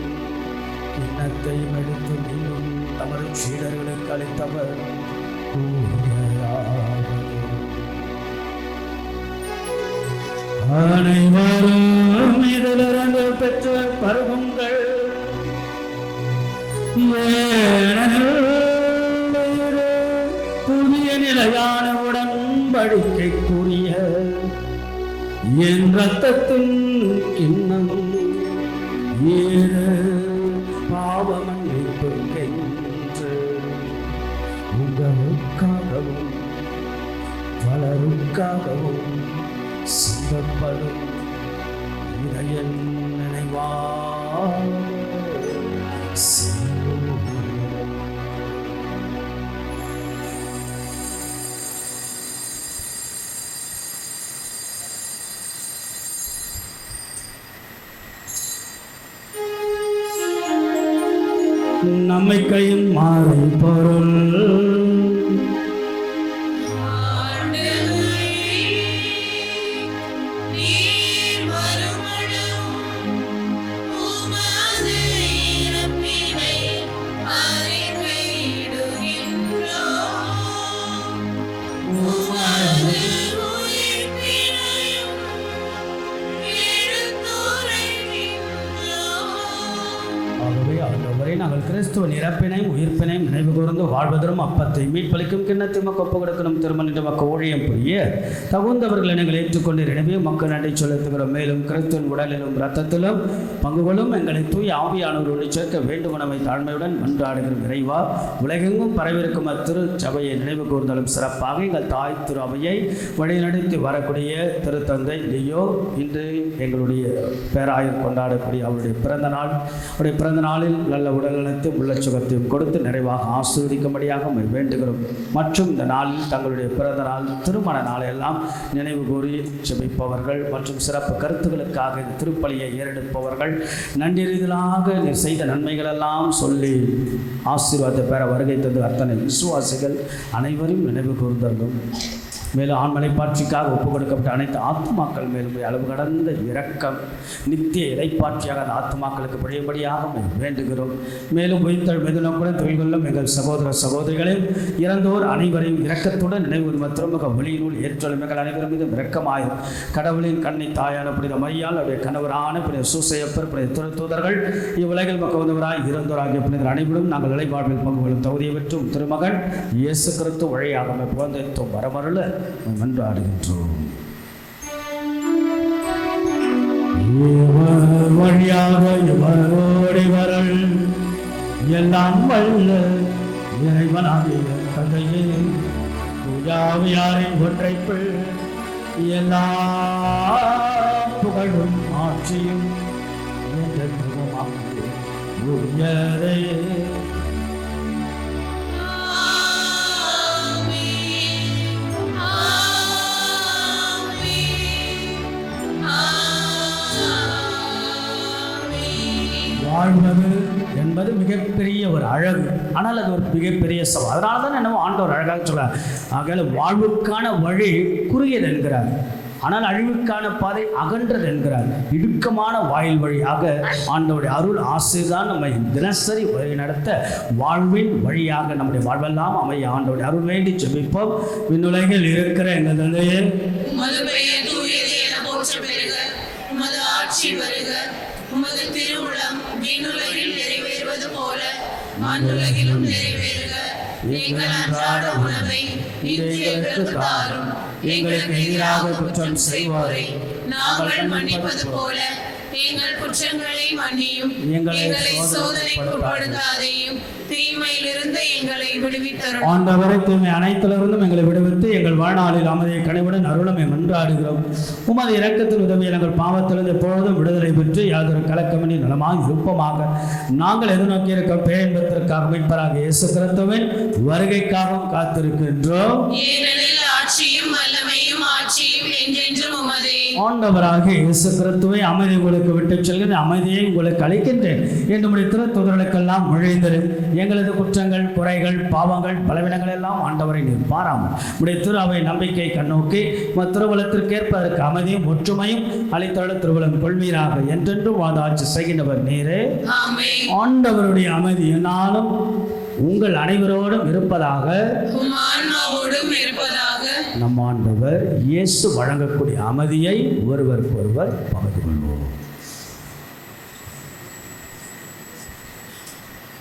கிண்ணத்தை எடுத்து மீண்டும் தமது சீடர்களுக்கு அளித்தவர் அனைவரும் இதிலிருந்து பெற்ற பருவங்கள் புதிய நிலையான உடன்படிக்கைக்குரிய என் ரத்தத்தின் கிண்ணம் ஏறு பாவமன்னிப்புக்கென்று உங்களுக்காகவும் பலருக்காகவும் சிந்தப்படும் இதை என் நினைவாக நம்பிக்கையின் மாறு பொருள் நாங்கள் கிறிஸ்துவின் இறப்பினையும் உயிர்ப்பினையும் நினைவு கூர்ந்து வாழ்வதரும் அப்பத்தை மீட்பளிக்கும் கிண்ணத்தை ஒப்பு கொடுக்கணும் திருமண மக்கள் ஊழியம் புரிய தகுந்தவர்களை நாங்கள் ஏற்றுக்கொண்டு எனவே மக்கள் நன்றி செலுத்துகிறோம். மேலும் கிறிஸ்துவின் உடலிலும் இரத்தத்திலும் பங்கு கொள்ளும் எங்களை தூய் ஆவியானவரோடு சேர்க்க வேண்டுமெனவை தாழ்மையுடன் மன்றாடுகிறோம். இறைவா, உலகெங்கும் பரவிருக்கும் அத்திரு சபையை நினைவு கூர்ந்தாலும் சிறப்பாக எங்கள் தாய் திரு அவையை வழிநடத்தி வரக்கூடிய திருத்தந்தை லியோ இன்று எங்களுடைய பேராயர் கொண்டாடக்கூடிய அவருடைய பிறந்த நாள். அவருடைய பிறந்த நாளில் நல்ல உடல்நலத்தையும் உள்ள சுகத்தையும் கொடுத்து நிறைவாக ஆசீர்வதிக்கும்படியாக வேண்டுகிறோம். மற்றும் இந்த நாளில் தங்களுடைய பிறந்த நாள் திருமண நாளையெல்லாம் நினைவு கூறி ஜெபிப்பவர்கள் மற்றும் சிறப்பு கருத்துக்களுக்காக இந்த திருப்பலியை ஏறெடுப்பவர்கள் நன்றி ரீதியாக நீர் செய்த நன்மைகளெல்லாம் சொல்லி ஆசீர்வாதத்தை பெற வருகை தந்து அத்தனை விசுவாசிகள் அனைவரும் நினைவு கூர்ந்தார்கள். மேலும் ஆண்மலை பாட்சிக்காக ஒப்புக் கொடுக்கப்பட்ட அனைத்து ஆத்மாக்கள் மேலும் அளவு கடந்த இரக்கம் நித்திய இலைப்பாட்சியாக அந்த ஆத்மாக்களுக்கு பொழியும்படியாக வேண்டுகிறோம். மேலும் உயிர்த்தல் மெதுநோக்குடன் தொழில் கொள்ளும் எங்கள் சகோதர சகோதரிகளே இறந்தோர் அனைவரையும் இரக்கத்துடன் நினைவு மற்றும் வெளியினுள் ஏற்றலும் எங்கள் அனைவரும் மீதும் இரக்கமாயும் கடவுளின் கண்ணை தாயான புனித மையால் அவருடைய கணவரான புனித சூசையப்பர் புனித திருத்தூதர்கள் இவ்வுலகில் மக்கவந்தவராய் இறந்தோராகிய புனிதர் அனைவரும் நாங்கள் இலைவாழ்வில் பங்குகளும் தகுதியை பெற்றும் திருமகன் இயேசு கிறிஸ்து வழியாக புகழ்ந்தெத்தும் வரமருள மன்றாடுகின்றோம். வழியாக இவரோடு வரல் எல்லாம் வல்ல இறைவனாகிய தந்தையே பூஜாவியாரின் ஒற்றைப்பில் எல்லா புகழும் ஆட்சியும் உயரே வாழ்வது என்பது மிகப்பெரிய ஒரு அழகு, ஆனால் அது ஒரு மிகப்பெரிய சவால். அதனால தான் என்னவோ ஆண்டவர் அழகாக சொல்கிறார். ஆகையால் வாழ்வுக்கான வழி குறுகியது என்கிறார், ஆனால் அழிவுக்கான பாதை அகன்றது என்கிறார். இடுக்கமான வாயில் வழியாக ஆண்டவருடைய அருள் ஆசைதான் நம்மை தினசரி வழி நடத்த வாழ்வின் வழியாக நம்முடைய வாழ்வெல்லாம் அமைய ஆண்டவருடைய அருள் வேண்டி ஜெபிப்போம். விண்ணுலகில் இருக்கிற எங்கள் தந்தையே, உமது திருவுளம் விண்ணுலகில் நிறைவேறுவது போல மண்ணுலகிலும் நிறைவேறுக. எங்கள் அன்றாட உணவை இன்று எங்களுக்கு தாரும். எங்களுக்கு எதிராக குற்றம் செய்வோரை நாங்கள் மன்னிப்பது போல எங்கள் குற்றங்களை மன்னியும், எங்களை சோதனைக்குட்படுத்தாதேயும், தீமையிலிருந்து எங்களை விடுவித்தருளும். ஆண்டவரை தூய்மை அனைத்திலிருந்தும் எங்களை விடுவித்து எங்கள் வாழ்நாளில் அமைதியை கனிவுடன் அருளமை மன்றாடுகிறோம். உமது இரக்கத்தில் உதவி எங்கள் பாவத்திலிருந்து எப்பொழுதும் விடுதலை பெற்று யாதொரு கலக்கமின்றி நலமாக இருப்போமாக. நாங்கள் எதிர்நோக்கி இருக்க பேரின்பத்திற்காக மீட்பராக இயேசு கிறிஸ்துவின் வருகைக்காகவும் காத்திருக்கின்றோம். ஏனெனில் ஆட்சியும் வல்லமையும் ஆட்சியும் என்றென்றும் உமதே. ஆண்டவராக இயேசு கிறிஸ்துவை அமைதி உங்களுக்கு விட்டு செல்கின்ற அமைதியை உங்களுக்கு அளிக்கின்றேன் என்று நம்முடைய திருத்துதர்களுக்கெல்லாம் நுழைந்தேன். எங்களது குற்றங்கள், குறைகள், பாவங்கள், பலவீனங்கள் எல்லாம் ஆண்டவரை நீர் பாராமல் உடைய திரு அவை நம்பிக்கை கண்ணோக்கி திருவலத்திற்கேற்ப அதற்கு அமைதியும் ஒற்றுமையும் அளித்தருள திருவலம் கொள்வீராக என்றென்றும் ஆட்சி செய்கின்றவர் நீரே. ஆண்டவருடைய அமைதி என்னாலும் உங்கள் அனைவரோடும் இருப்பதாக. நம் ஆண்டவர் இயேசு வழங்கக்கூடிய அமைதியை ஒருவருக்கு ஒருவர் பகிர்ந்து கொள்வோம்.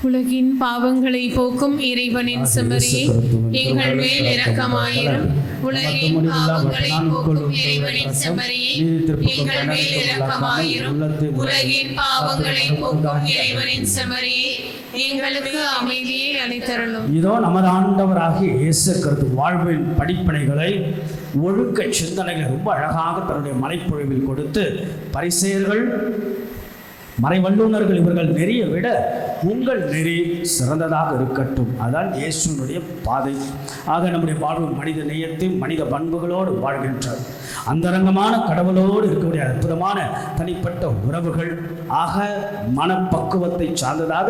உலகின் பாவங்களை போக்கும் இறைவனின் செம்மறியே, எங்கள் மேல் இரக்கமாயிரும். உலகின் பாவங்களை போக்கும் இறைவனின் செம்மறியே, எங்கள் மேல் இரக்கமாயிரும். உலகின் பாவங்களை போக்கும் இறைவனின் செம்மறியே, எங்களுக்கு அமைதியை அளித்தருளும். இதோ நமது ஆண்டவராகிய இயேசு கிறிஸ்து வாழ்வின் படிப்பினைகளை, ஒழுக்க சிந்தனைகளை ரொம்ப அழகாக தன்னுடைய மலைப்பொழிவில் கொடுத்து பரிசேயர்கள், மறைவல்லுநர்கள் இவர்கள் நெறியை விட உங்கள் நெறி சிறந்ததாக இருக்கட்டும். அதான் இயேசுனுடைய பாதை. ஆக நம்முடைய வாழ்வு மனித நேயத்தையும் மனித பண்புகளோடு வாழ்கின்றார். அந்தரங்கமான கடவுளோடு இருக்கக்கூடிய அற்புதமான தனிப்பட்ட உறவுகள், ஆக மனப்பக்குவத்தை சார்ந்ததாக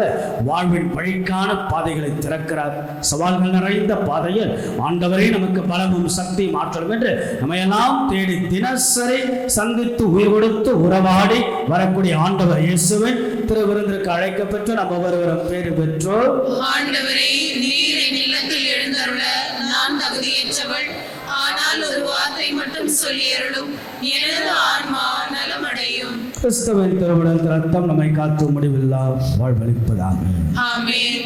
வாழ்வின் வழிக்கான பாதைகளை திறக்கிறார். சவால்கள் நிறைந்த பாதையில் ஆண்டவரே நமக்கு பலமும் சக்தி மாற்றலும் என்று நம்மையெல்லாம் தேடி தினசரி சந்தித்து உயிர் கொடுத்து உறவாடி வரக்கூடிய ஆண்டவர் இயேசுவின் திருவிருந்திற்கு அழைக்கப்பெற்று நம்ம ஒருவரும் பேறு பெற்றோர். ஆண்டவரே, நீர் என் இல்லத்தில் எழுந்தருள நான் தகுதியற்றவள். ஆனால் ஒரு வார்த்தை மட்டும் சொல்லி அருளும், எனது ஆன்மா நலமடையும். கிறிஸ்துவின் திருவுடல் ரத்தம் நம்மை காத்து முடிவில்லா வாழ்வளிப்பதாக. ஆமென்.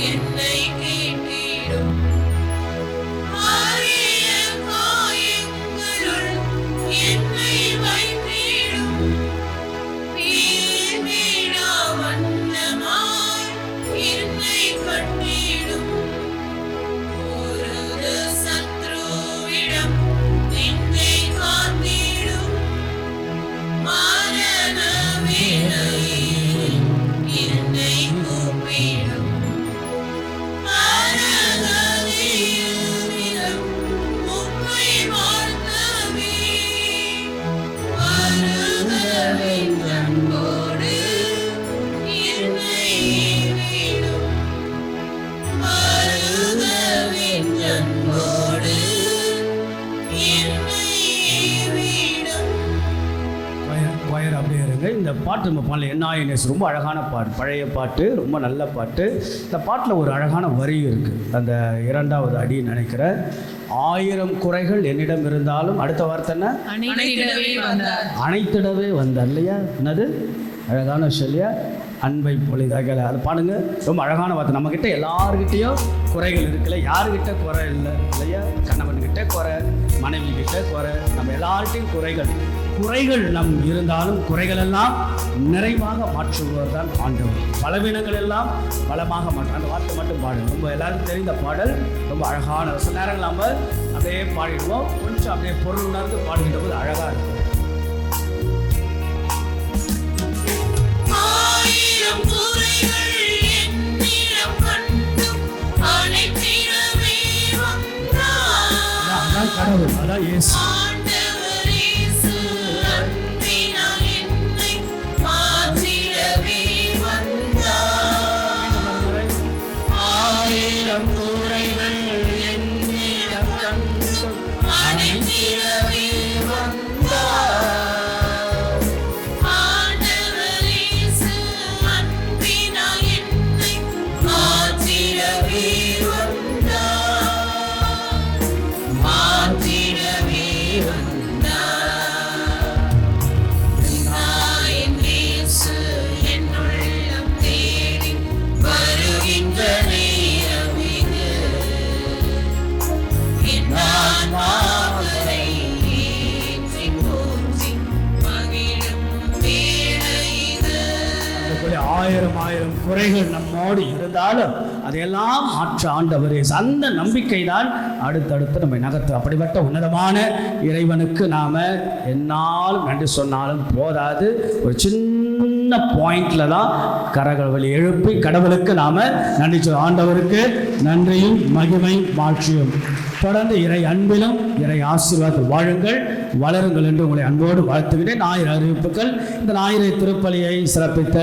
என்னை கேட்டிடும். ஆரிய காயங்களுள் என்னை வைத்திடும். வீணா வண்ணமாய் என்னை கட்டிடும். ஒரு சத்ருவிடம் என்னை காத்திடும். மரண வேளையில் என்னை கூப்பிடும். மரணதிலும் உம்மை வாழ்த்தவே வருகவின் அன்போடு என்னை ஏவிடும். வருகவின் அன்போடு என்னை ஏவிடும். கொயர் அப்படியே இருங்க. இந்த பாட்டு நம்ம பாடல என்னாயினஸ் ரொம்ப அழகான பாட்டு, பழைய பாட்டு, ரொம்ப நல்ல பாட்டு. இந்த பாட்டில் ஒரு அழகான வரி இருக்குது. அந்த 2வது அடி நினைக்கிறேன். 1000 குறைகள் என்னிடம் இருந்தாலும் அடுத்த வார்த்தை என்ன? அனைத்திடவே வந்தார். அனைத்திடவே வந்தார் இல்லையா? என்னது அழகான விஷயம் இல்லையா? அன்பை பொழிதாக அது பாடுங்க. ரொம்ப அழகான வார்த்தை. நம்மக்கிட்ட எல்லாருக்கிட்டேயும் குறைகள் இருக்குல்ல, யாருக்கிட்ட குறை இல்லை இல்லையா? கணவன்கிட்ட குறை, மனைவி கிட்ட குறை, நம்ம எல்லார்ட்டையும் குறைகள் நம் இருந்தாலும் குறைகள் எல்லாம் நிறைவாக மாற்றுவர் தான் ஆண்டவர். பலவீனங்கள் எல்லாம் பலமாக மாற்றும். அந்த வார்த்தை மட்டும் பாடுங்க. ரொம்ப எல்லாருக்கும் தெரிந்த பாடல், ரொம்ப அழகான. சில நேரங்கள் நம்ம அப்படியே பாடிடுவோம், கொஞ்சம் அப்படியே பொருள் உணர்ந்து பாடுகின்ற போது அழகாக இருக்கும். ஆயிரம் குறைகள் என்னிடம் கண்டும் அனைத்திடவே வந்தார். அதான் கடவுள், அதான் இயேசு. ஆண்டவர் இயேசு அன்பினால் என்னை மாற்றிடவே வந்தார். ஆயிரம் குறைகள் என்னிடம் கண்டும் அனைத்திடவே வந்தார். ஆண்டவர் இயேசு அன்பினால் என்னை மாற்றிடவே வந்தார். மாற்றிடவே வந்தார். என் இயேசு என் உள்ளம் தேடி வருகின்ற நேரம் இது. என் ஆன்மாவை ஏற்றி போற்றி மகிழும் வேளை இது. அதுக்குள்ளே 1000 குறைகள் நம்மோடு இருந்தாலும் அதையெல்லாம் மாற்ற ஆண்டவர் இயேசு. அந்த நம்பிக்கை தான் அடுத்தடுத்து நம்மை நகர்த்து. அப்படிப்பட்ட உன்னதமான இறைவனுக்கு நாம் என்னாலும் நன்றி சொன்னாலும் போதாது. ஒரு சின்ன பாயிண்ட்ல தான் கரங்கள் வழி எழுப்பி கடவுளுக்கு நாம் நன்றி சொல்ல. ஆண்டவருக்கு நன்றியும் மகிமை மாட்சியும். தொடர்ந்து இறை அன்பிலும் இறை ஆசீர்வாதத்தில் வாழுங்கள், வளருங்கள் என்று உங்களை அன்போடு வாழ்த்துகிறேன். ஞாயிறு அறிவிப்புகள். இந்த ஞாயிறு திருப்பலியை சிறப்பித்த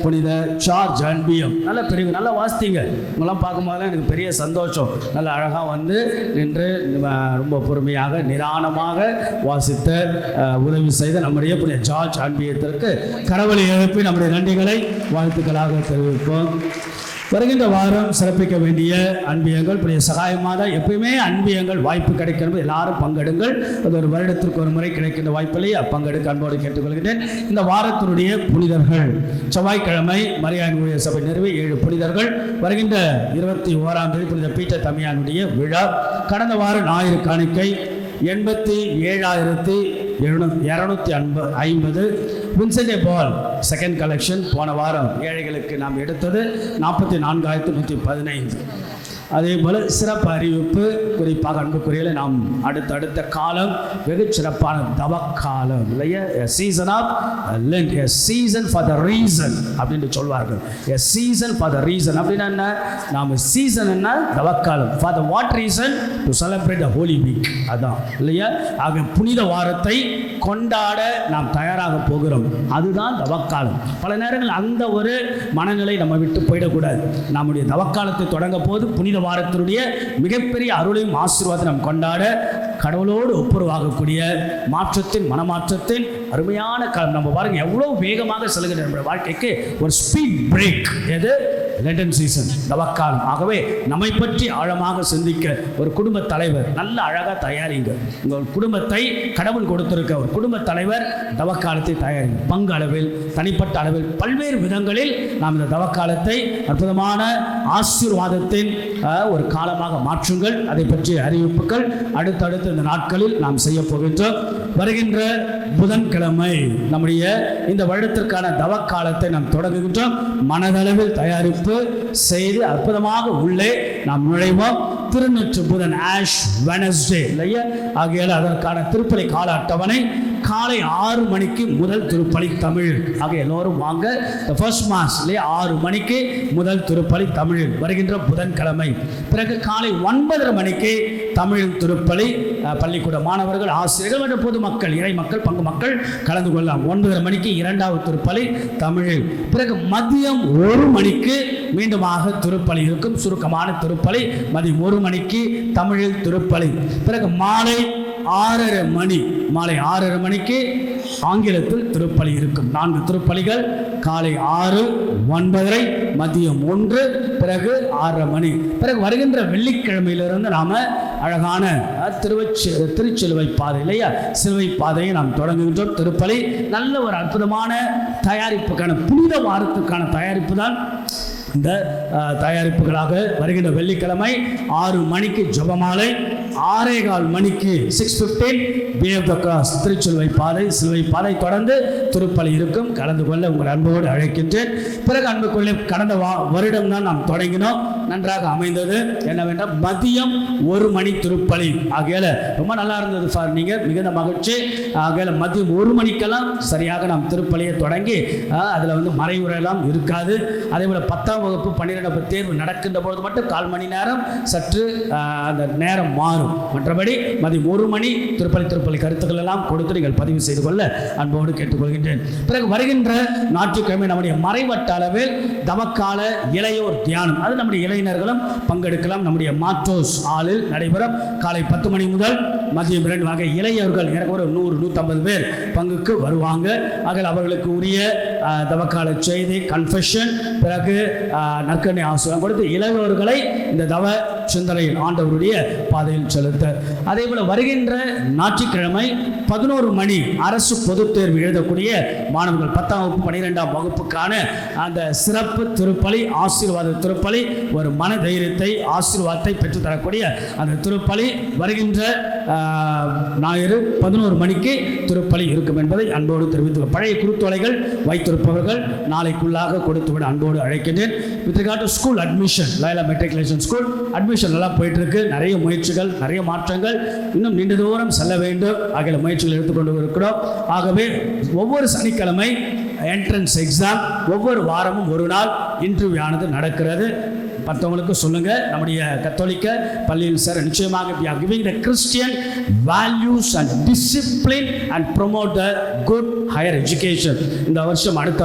புனித ஜார்ஜ் அன்பியம் நல்ல பிரிவு, நல்லா வாசித்தீங்க. உங்களாம் பார்க்கும்போதெல்லாம் எனக்கு பெரிய சந்தோஷம். நல்ல அழகாக வந்து நின்று ரொம்ப பொறுமையாக நிதானமாக வாசித்த உதவி செய்த நம்முடைய புனித ஜார்ஜ் அன்பியத்திற்கு கரவொலி எழுப்பி நம்முடைய நன்றிகளை வாழ்த்துக்களாக தெரிவிப்போம். வருகின்ற வாரம் சிறப்பிக்க வேண்டிய அன்பியங்கள் புனித சகாயமாக எப்பயுமே அன்பியங்கள் வாய்ப்பு கிடைக்கிறது. எல்லாரும் பங்கெடுங்கள். அது ஒரு வருடத்திற்கு ஒரு முறை கிடைக்கின்ற வாய்ப்பிலே பங்கெடுக்க அன்போடு கேட்டுக்கொள்கிறேன். இந்த வாரத்தினுடைய புனிதர்கள்: செவ்வாய்க்கிழமை மரியாதை சபை நிறுவி 7 புனிதர்கள். வருகின்ற 21ஆம் தேதி புனித பீட்டர் தம்பியானுடைய விழா. கடந்த வாரம் ஞாயிறு காணிக்கை 87,250. வின்சென்ட் பால் செகண்ட் கலெக்ஷன் போன வாரம் ஏழைகளுக்கு நாம் எடுத்தது 44,115. அதே போல் சிறப்பு அறிவிப்பு, குறிப்பாக அன்புக்குரியலை நாம் அடுத்த காலம் வெகு சிறப்பான தவக்காலம் இல்லையா? Season of Lent, season for the reason அப்படின்னு சொல்வார்கள். சீசன் ஃபார் த ரீசன் அப்படின்னா என்ன? நாம் சீசன் என்ன? தவக்காலம். For the what reason? To celebrate the holy week. அதான் இல்லையா? ஆக புனித வாரத்தை கொண்டாட நாம் தயாராக போகிறோம். அதுதான் தவக்காலம். பல நேரங்கள் அந்த ஒரு மனநிலை நம்ம விட்டு போயிடக்கூடாது. நம்முடைய தவக்காலத்தை தொடங்க போது புனித வாரத்தினுடைய மிகப்பெரிய அருளையும் ஆசீர்வாதத்தை நாம் கொண்டாட கடவுளோடு ஒப்புரவாகக்கூடிய மாற்றத்தின் மனமாற்றத்தின் அருமையான காலம். நம்ம பாருங்க எவ்வளோ வேகமாக செல்கிற நம்முடைய வாழ்க்கைக்கு ஒரு ஸ்பீட் பிரேக். எது? லெண்டன் சீசன், தவக்காலம். ஆகவே நம்மை பற்றி ஆழமாக சிந்திக்க ஒரு குடும்ப தலைவர் நல்ல அழகாக தயாரிங்க. உங்கள் குடும்பத்தை கடவுள் கொடுத்திருக்க ஒரு குடும்ப தலைவர் தவக்காலத்தை தயாரிங்க. பங்கு அளவில், தனிப்பட்ட அளவில், பல்வேறு விதங்களில் நாம் இந்த தவக்காலத்தை அற்புதமான ஆசீர்வாதத்தின் ஒரு காலமாக மாற்றுங்கள். அதை பற்றிய அறிவிப்புகள் அடுத்தடுத்த இந்த நாட்களில் நாம் செய்ய போகின்றோம். வருகின்ற புதன்கிழமை நம்முடைய இந்த வருடத்திற்கான தவக்காலத்தை நாம் தொடங்குகின்றோம். மனதளவில் தயாரிப்பு செய்து அற்புதமாக உள்ளே நாம் நுழைவோம். திருநெற்று புதன், ஆஷ் வெனஸ்டே இல்லையா, ஆகையால் அதற்கான திருப்பலி கால அட்டவணை காலை 6 மணிக்கு முதல் திருப்பலி தமிழ். ஆக எல்லோரும் வாங்க. ஃபர்ஸ்ட் மாஸ் இல்லையா, 6 மணிக்கு முதல் திருப்பலி தமிழ் வருகின்ற புதன்கிழமை. பிறகு காலை 9:30 மணிக்கு தமிழ் திருப்பலி. பள்ளிக்கூட மாணவர்கள், ஆசிரியர்கள் மற்றும் பொதுமக்கள், இறை மக்கள், பங்கு மக்கள் கலந்து கொள்ளலாம். 9:30 மணிக்கு 2வது திருப்பலி தமிழில். பிறகு மதியம் 1 மணிக்கு மீண்டுமாக திருப்பலி இருக்கும். சுருக்கமான திருப்பலி மதியம் 1 மணிக்கு தமிழில் திருப்பலி. பிறகு மாலை 6:30 மணிக்கு ஆங்கிலத்தில் திருப்பலி இருக்கும். 4 திருப்பலிகள், காலை 6, 9:30, மதியம் 1, பிறகு 6:30 மணி. பிறகு வருகின்ற வெள்ளிக்கிழமையிலிருந்து நாம அழகான திருச்சிலுவை பாதை இல்லையா, சிலுவை பாதையை நாம் தொடங்குகின்றோம். திருப்பலி நல்ல ஒரு அற்புதமான தயாரிப்புக்கான, புனித வாரத்துக்கான தயாரிப்பு தான் இந்த தயாரிப்புகளாக. வருகின்ற வெள்ளிக்கிழமை 6 மணிக்கு ஜெபமாலை, 6:15 மணிக்கு 6:15 Way of the Cross, திருச்சிலுவை பாதை, சிலுவை பாதை, தொடர்ந்து திருப்பலி இருக்கும். கலந்து கொள்ள உங்கள் அன்போடு அழைக்கின்றேன். பிறகு அன்புக்குள்ளே கடந்த வருடம் தான் நாம் தொடங்கினோம், நன்றாக அமைந்தது. என்னவென்றால் மதியம் 1 மணி திருப்பலி. ஆகையால ரொம்ப நல்லா இருந்தது ஃபார் நீங்கள், மிகுந்த மகிழ்ச்சி. ஆகையால மதியம் 1 மணிக்கெல்லாம் சரியாக நாம் திருப்பலியை தொடங்கி அதில் மறைவுரையெல்லாம் இருக்காது. அதே போல் 10ஆம் வகுப்பு 12ஆம் வகுப்பு தேர்வு நடக்கின்ற பொழுது மட்டும் 1/4 மணி நேரம் சற்று அந்த நேரம் மாறும். மற்றபடி மதியம் 1 மணி திருப்பலி கருத்துக்கள் எல்லாம் கொடுத்து நீங்கள் பதிவு செய்து கொள்ள அன்போடு கேட்டுக்கொள்கின்றேன். பிறகு வருகின்ற ஞாயிற்றுக்கிழமை நம்முடைய மறைவட்ட அளவில் தவக்கால இளையோர் தியானம், அது நம்முடைய இளைஞர்களும் பங்கெடுக்கலாம். நம்முடைய மாற்றோஸ் ஆளில் நடைபெறும். காலை 10 மணி முதல் மதியம் 2 வகை இளைஞர்கள் எனக்கு ஒரு 100-150 பேர் பங்குக்கு வருவாங்க. ஆக அவர்களுக்கு உரிய தவக்கால செய்தி, கன்ஃபெஷன், பிறகு நற்கரணை ஆசிரியம் கொடுத்து இளையோர்களை இந்த தவ சிந்தனையில் ஆண்டவருடைய பாதையில் செலுத்த. அதே போல வருகின்ற ஞாயிற்றுக்கிழமை 11 மணி அரசு பொதுத் தேர்வு எழுதக்கூடிய மாணவர்கள் 10ஆம் வகுப்பு 12ஆம் வகுப்புக்கான அந்த சிறப்பு திருப்பலி, ஆசீர்வாத திருப்பலி, ஒரு மன தைரியத்தை, ஆசீர்வாதத்தை பெற்றுத்தரக்கூடிய அந்த திருப்பலி வருகின்ற ஞாயிறு 11 மணிக்கு திருப்பலி இருக்கும் என்பதை அன்போடு தெரிவித்துள்ள. பழைய குருத்தோலைகள் வைத்திருப்பவர்கள் நாளைக்குள்ளாக கொடுத்துவிட அன்போடு அழைக்கின்றேன். With regard to school admission, Laila matriculation school admission எல்லாம் போயிட்டு இருக்கு. நிறைய முயற்சிகள், நிறைய மாற்றங்கள், இன்னும் நீண்ட தூரம் செல்ல வேண்டும். ஆகிய முயற்சிகள் எடுத்துக்கொண்டு இருக்கிறோம். ஆகவே ஒவ்வொரு சனிக்கிழமை என்ட்ரன்ஸ் எக்ஸாம், ஒவ்வொரு வாரமும் ஒரு நாள் இன்டர்வியூ ஆனது நடக்கிறது. மற்றவங்களுக்கு சொல்லுங்க, நம்முடைய கத்தோலிக்க பள்ளியில் சார் நிச்சயமாக we are giving the Christian values and discipline and promote the good higher education. இந்த வருஷம் அடுத்த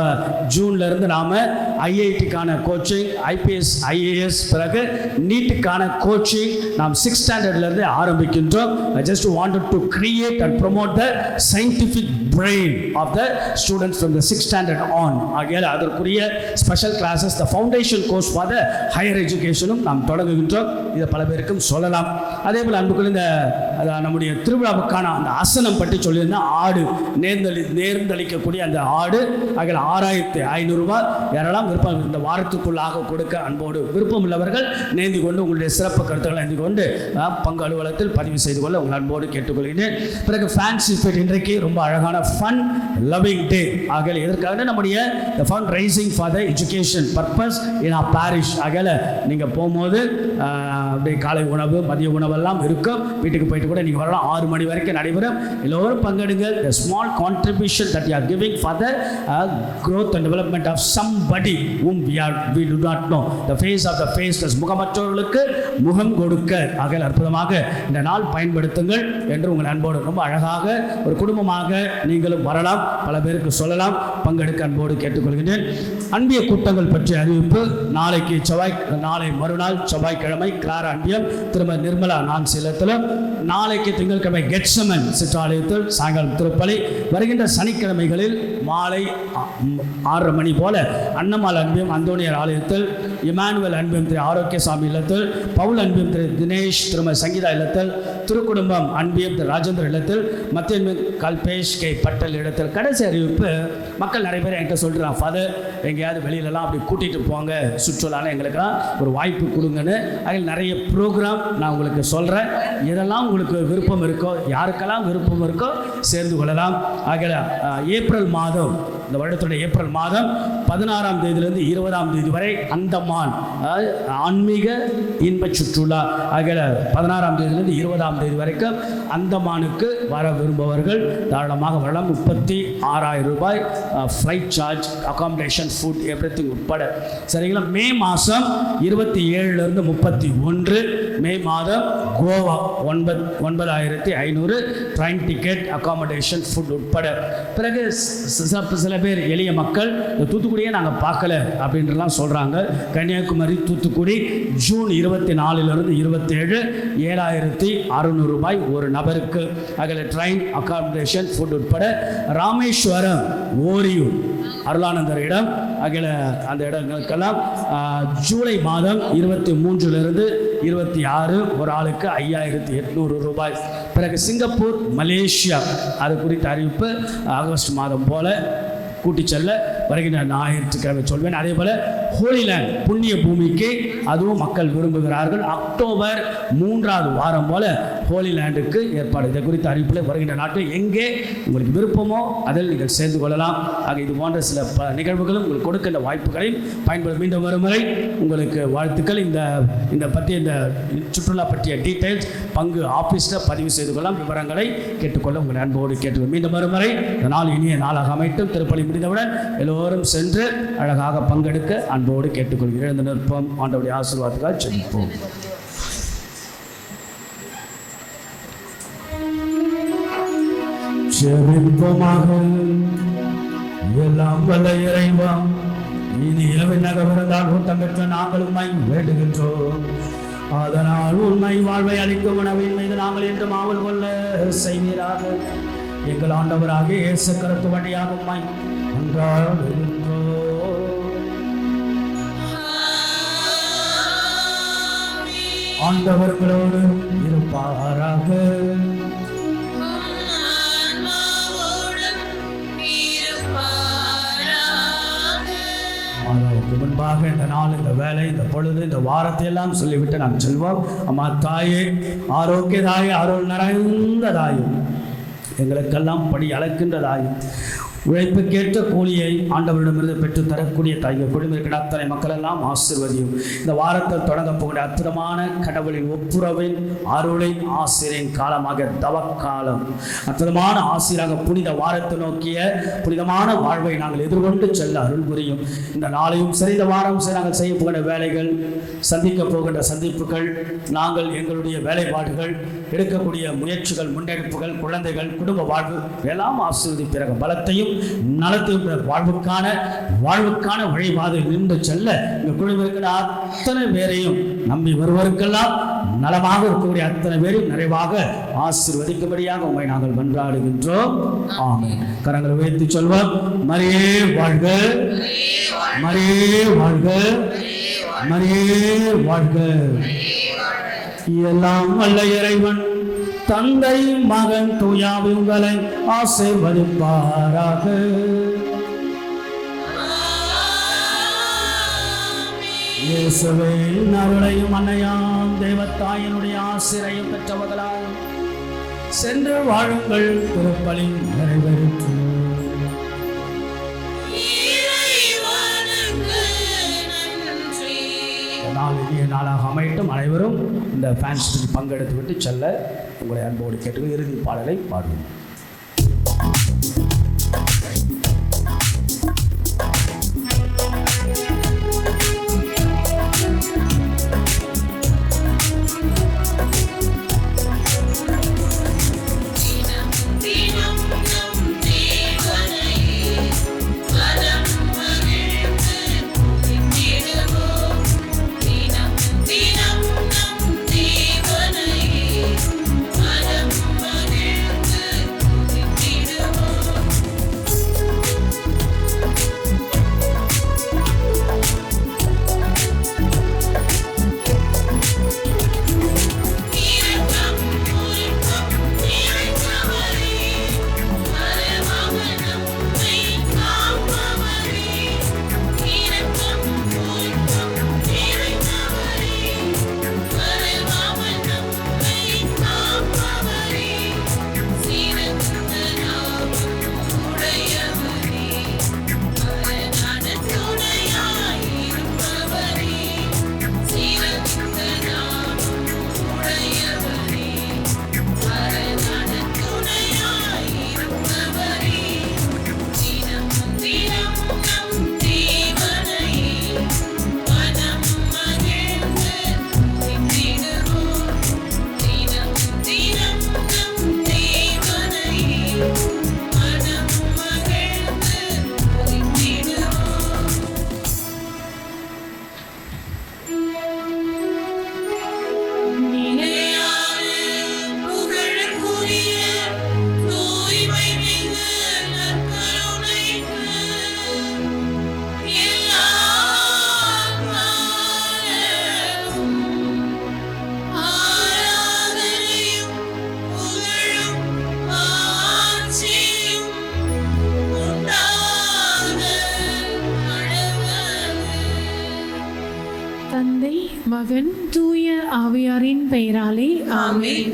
ஜூன்ல இருந்து நாம ஐஐடிக்கான கோச்சிங், ஐபிஎஸ், ஐஏஎஸ், பிறகு நீட்டுக்கான கோச்சிங் நாம் 6th ஸ்டாண்டர்ட்ல இருந்து ஆரம்பிக்கின்றோம். I just wanted to create and promote the scientific brain of the students from the 6th standard on. ஆகையால் அதற்குரிய special classes, the foundation course for the higher எஜுகேஷனும் நாம் தொடங்குகின்றோம். இதை பல பேருக்கும் சொல்லலாம். அதே போல் அன்புக்குள் இந்த நம்முடைய திருவிழாவுக்கான அந்த ஆசனம் பற்றி சொல்லியிருந்தால், ஆடு நேர்ந்தளிக்கக்கூடிய அந்த ஆடு ஆகிய 6500 ரூபாய் யாரெல்லாம் விருப்பம் இந்த வாரத்துக்குள்ளாக கொடுக்க அன்போடு விருப்பம் உள்ளவர்கள் நேர்ந்து கொண்டு உங்களுடைய சிறப்பு கருத்துக்களை நேர்ந்து கொண்டு பங்கு அலுவலகத்தில் பதிவு செய்து கொள்ள உங்கள் அன்போடு கேட்டுக்கொள்கிறேன். பிறகு ஃபேன்சி ஃபிட், இன்றைக்கு ரொம்ப அழகான ஃபன் லவ்விங் டே. ஆகிய இதற்காக நம்முடைய fund raising for the education purpose in our parish. ஆகிய நீங்கள் போகும்போது அப்படியே காலை உணவு, மதிய உணவெல்லாம் இருக்கும். வீட்டுக்கு போயிட்டு கூட நீங்கள் வரலாம். 6 மணி வரைக்கும் நடைபெறும். எல்லோரும் பங்கெடுங்க. The small contribution that you are giving for the growth and development of somebody whom we do not know. The face of the faceless, முகமற்றவர்களுக்கு முகம் கொடுக்க. ஆகையால் அற்புதமாக இந்த நாள் பயன்படுத்துங்கள் என்று உங்கள் அன்போடு, ரொம்ப அழகாக ஒரு குடும்பமாக நீங்களும் வரலாம், பல பேருக்கு சொல்லலாம், பங்கெடுக்க அன்போடு கேட்டுக்கொள்கின்றேன். அன்பிய கூட்டங்கள் பற்றிய அறிவிப்பு நாளை மறுநாள் செவ்வாய்க்கிழமை கிளாரா அன்பியம், திருமதி நிர்மலா நான்சீலத்திலும், நாளைக்கு திங்கட்கிழமை கெட்சமன் சிற்றாலயத்தில் சாயங்காலம் திருப்பலி. வருகின்ற சனிக்கிழமைகளில் மாலை 6:30 மணி போல அன்னமால் அன்பியம் அந்தோனியர் ஆலயத்தில், இமானுவேல் அன்பியம் திரு ஆரோக்கியசாமி இல்லத்தில், பவுல் அன்பியம் திரு தினேஷ் திருமதி சங்கீதா இல்லத்தில், திருக்குடும்பம் அன்பியம் திரு ராஜேந்திர இல்லத்தில், மத்திய கல்பேஷ் கே பட்டல் இடத்தில். கடைசி அறிவிப்பு, மக்கள் நிறைய பேர் என்கிட்ட சொல்கிறாங்க, ஃபாதர் எங்கேயாவது வெளியிலலாம் அப்படி கூட்டிகிட்டு போங்க, சுற்றுலான்னு எங்களுக்கெல்லாம் ஒரு வாய்ப்பு கொடுங்கன்னு. அதில் நிறைய ப்ரோக்ராம் நான் உங்களுக்கு சொல்கிறேன். இதெல்லாம் உங்களுக்கு விருப்பம் இருக்கோ, யாருக்கெல்லாம் விருப்பம் இருக்கோ சேர்ந்து கொள்ளலாம். ஆகிய ஏப்ரல் மாதம், இந்த வருடத்துடைய ஏப்ரல் மாதம் 16ஆம் தேதியிலிருந்து 20ஆம் தேதி வரை அந்தமான் ஆன்மீக இன்ப சுற்றுலா. ஆகிய 16ஆம் தேதியிலிருந்து 20ஆம் தேதி வரைக்கும் அந்தமானுக்கு வர விரும்புபவர்கள் தாராளமாக வரலாம். 36,000 ரூபாய் flight charge, accommodation, food, everything உட்பட. சரிங்களா? மே மாதம் 27லேருந்து 31 மே மாதம் Goa 9,500 train ticket, accommodation, food உட்பட. பிறகு சில பேர் எளிய மக்கள் தூத்துக்குடியே நாங்கள் பார்க்கல அப்படின்றலாம் சொல்கிறாங்க. கன்னியாகுமரி தூத்துக்குடி ஜூன் 24லேருந்து 27 7,600 ரூபாய் ஒரு நபருக்கு. அதில் ட்ரெயின், அகாமடேஷன், ஃபுட் உட்பட. ராமேஸ்வரம் ஓரியூர் அருளானந்தரிடம் அகில அந்த இடங்களுக்கெல்லாம் ஜூலை மாதம் 23லேருந்து 26 ஒரு ஆளுக்கு 5,800 ரூபாய். பிறகு சிங்கப்பூர், மலேசியா அது குறித்த அறிவிப்பு ஆகஸ்ட் மாதம் போல கூட்டி செல்ல வருகின்ற ஞாயிற்றுக்கிழமை சொல்வேன். அதே போல் ஹோலிலேண்ட் புண்ணிய பூமிக்கு அதுவும் மக்கள் விரும்புகிறார்கள். அக்டோபர் 3வது வாரம் போல ஹோலிலேண்டுக்கு ஏற்பாடு. இதை குறித்த அறிவிப்பில் வருகின்ற நாட்டில் எங்கே உங்களுக்கு விருப்பமோ அதில் நீங்கள் சேர்ந்து கொள்ளலாம். ஆக இது போன்ற சில நிகழ்வுகளும் உங்களுக்கு கொடுக்கின்ற வாய்ப்புகளையும் பயன்படுத்த. மீண்டும் வருமுறை உங்களுக்கு வாழ்த்துக்கள். இந்த பற்றிய இந்த சுற்றுலா பற்றிய டீட்டெயில்ஸ் பங்கு ஆஃபீஸில் பதிவு செய்து கொள்ளலாம். விவரங்களை கேட்டுக்கொள்ள உங்கள் அன்போடு கேட்டுக்கொள்ள. மீண்டும் வருமுறை இந்த நாள் இனிய நாளாக அமைட்டும். திருப்பலி முடிந்தவுடன் எல்லோரும் சென்று அழகாக பங்கெடுக்க அன்போடு கேட்டுக்கொள்கிறேன். இந்த நிற்பம் ஆண்டவருடைய ஆசீர்வாதத்தால் ஜெபிப்போம். ஜெபிப்போமாக. எல்லாம் வல்ல இறைவா, இனி இரவின் நகர்ந்தால் ஊட்டம் பெற்ற நாங்கள் உண்மை வேண்டுகின்றோம். அதனால் உண்மை வாழ்வை அளிக்கும் உணவின் மீது நாங்கள் என்று ஆவல் கொள்ள செய்வீராக. எங்கள் ஆண்டவராக இயேசு கிறிஸ்து வழியாக உம்மை அன்றாடுகின்றோம். ஆண்டவர்களோடு இருப்பாராக. அதற்கு முன்பாக இந்த நாள், இந்த வேலை, இந்த பொழுது, இந்த வாரத்தை எல்லாம் சொல்லிவிட்டு நாம் செல்வோம். அம்மா தாயே, ஆரோக்கிய தாயே, அருள் நிறைந்த தாயும், எங்களுக்கெல்லாம் படி அளக்கின்றதாயும் உழைப்புக்கேற்ற கூலியை ஆண்டவரிடமிருந்து பெற்று தரக்கூடிய தாய்கள் குடும்பம் இருக்கிற அத்தனை மக்கள் எல்லாம் ஆசீர்வதியும். இந்த வாரத்தில் தொடங்க போகிற அற்புதமான கடவுளின் ஒப்புரவின் அருளின் ஆசிரியின் காலமாக தவக்காலம், அற்புதமான ஆசிரியராக புனித வாரத்தை நோக்கிய புனிதமான வாழ்வை நாங்கள் எதிர்கொண்டு செல்ல அருள் புரியும். இந்த நாளையும் சரி, இந்த வாரம் சரி, நாங்கள் செய்ய போகின்ற வேலைகள், சந்திக்க போகின்ற சந்திப்புகள், நாங்கள் எங்களுடைய வேலைப்பாடுகள், எடுக்கக்கூடிய முயற்சிகள், முன்னெடுப்புகள், குழந்தைகள், குடும்ப வாழ்வு எல்லாம் ஆசீர்வதி. பிறகு பலத்தையும் நலத்தையும் வாழ்வுக்கான வழிபாதையில் நின்று செல்ல இந்த குழுவில் இருக்கிற அத்தனை பேரையும் நம்பி வருவதற்கெல்லாம் நலமாக இருக்கக்கூடிய அத்தனை பேரையும் நிறைவாக ஆசீர்வதிக்கும்படியாக உங்களை நாங்கள் மன்றாடுகின்றோம். ஆமென். கரங்களை உயர்த்தி சொல்வோம். மரியே வாழ்க, மரியே வாழ்க, மரியே வாழ்க. எல்லாம் வல்ல இறைவன் தந்தை, மகன், தூயாவி உங்களை ஆசீர்வதிப்பாராக. இயேசுவின் அருளையும் அன்னையாம் தேவத்தாயினுடைய ஆசிரையும் பெற்றவர்களால் சென்று வாழுங்கள். திருப்பலி நிறைவேற்று. இனிய நாளாக அமையட்டும். அனைவரும் இந்த ஃபேன்ஸுக்கு பங்கெடுத்து விட்டு செல்ல உங்களை அன்போடு கேட்டு இறுதி பாடலை பாடுவோம். மகன் தூய ஆவியாரின் பெயராலே ஆமென்.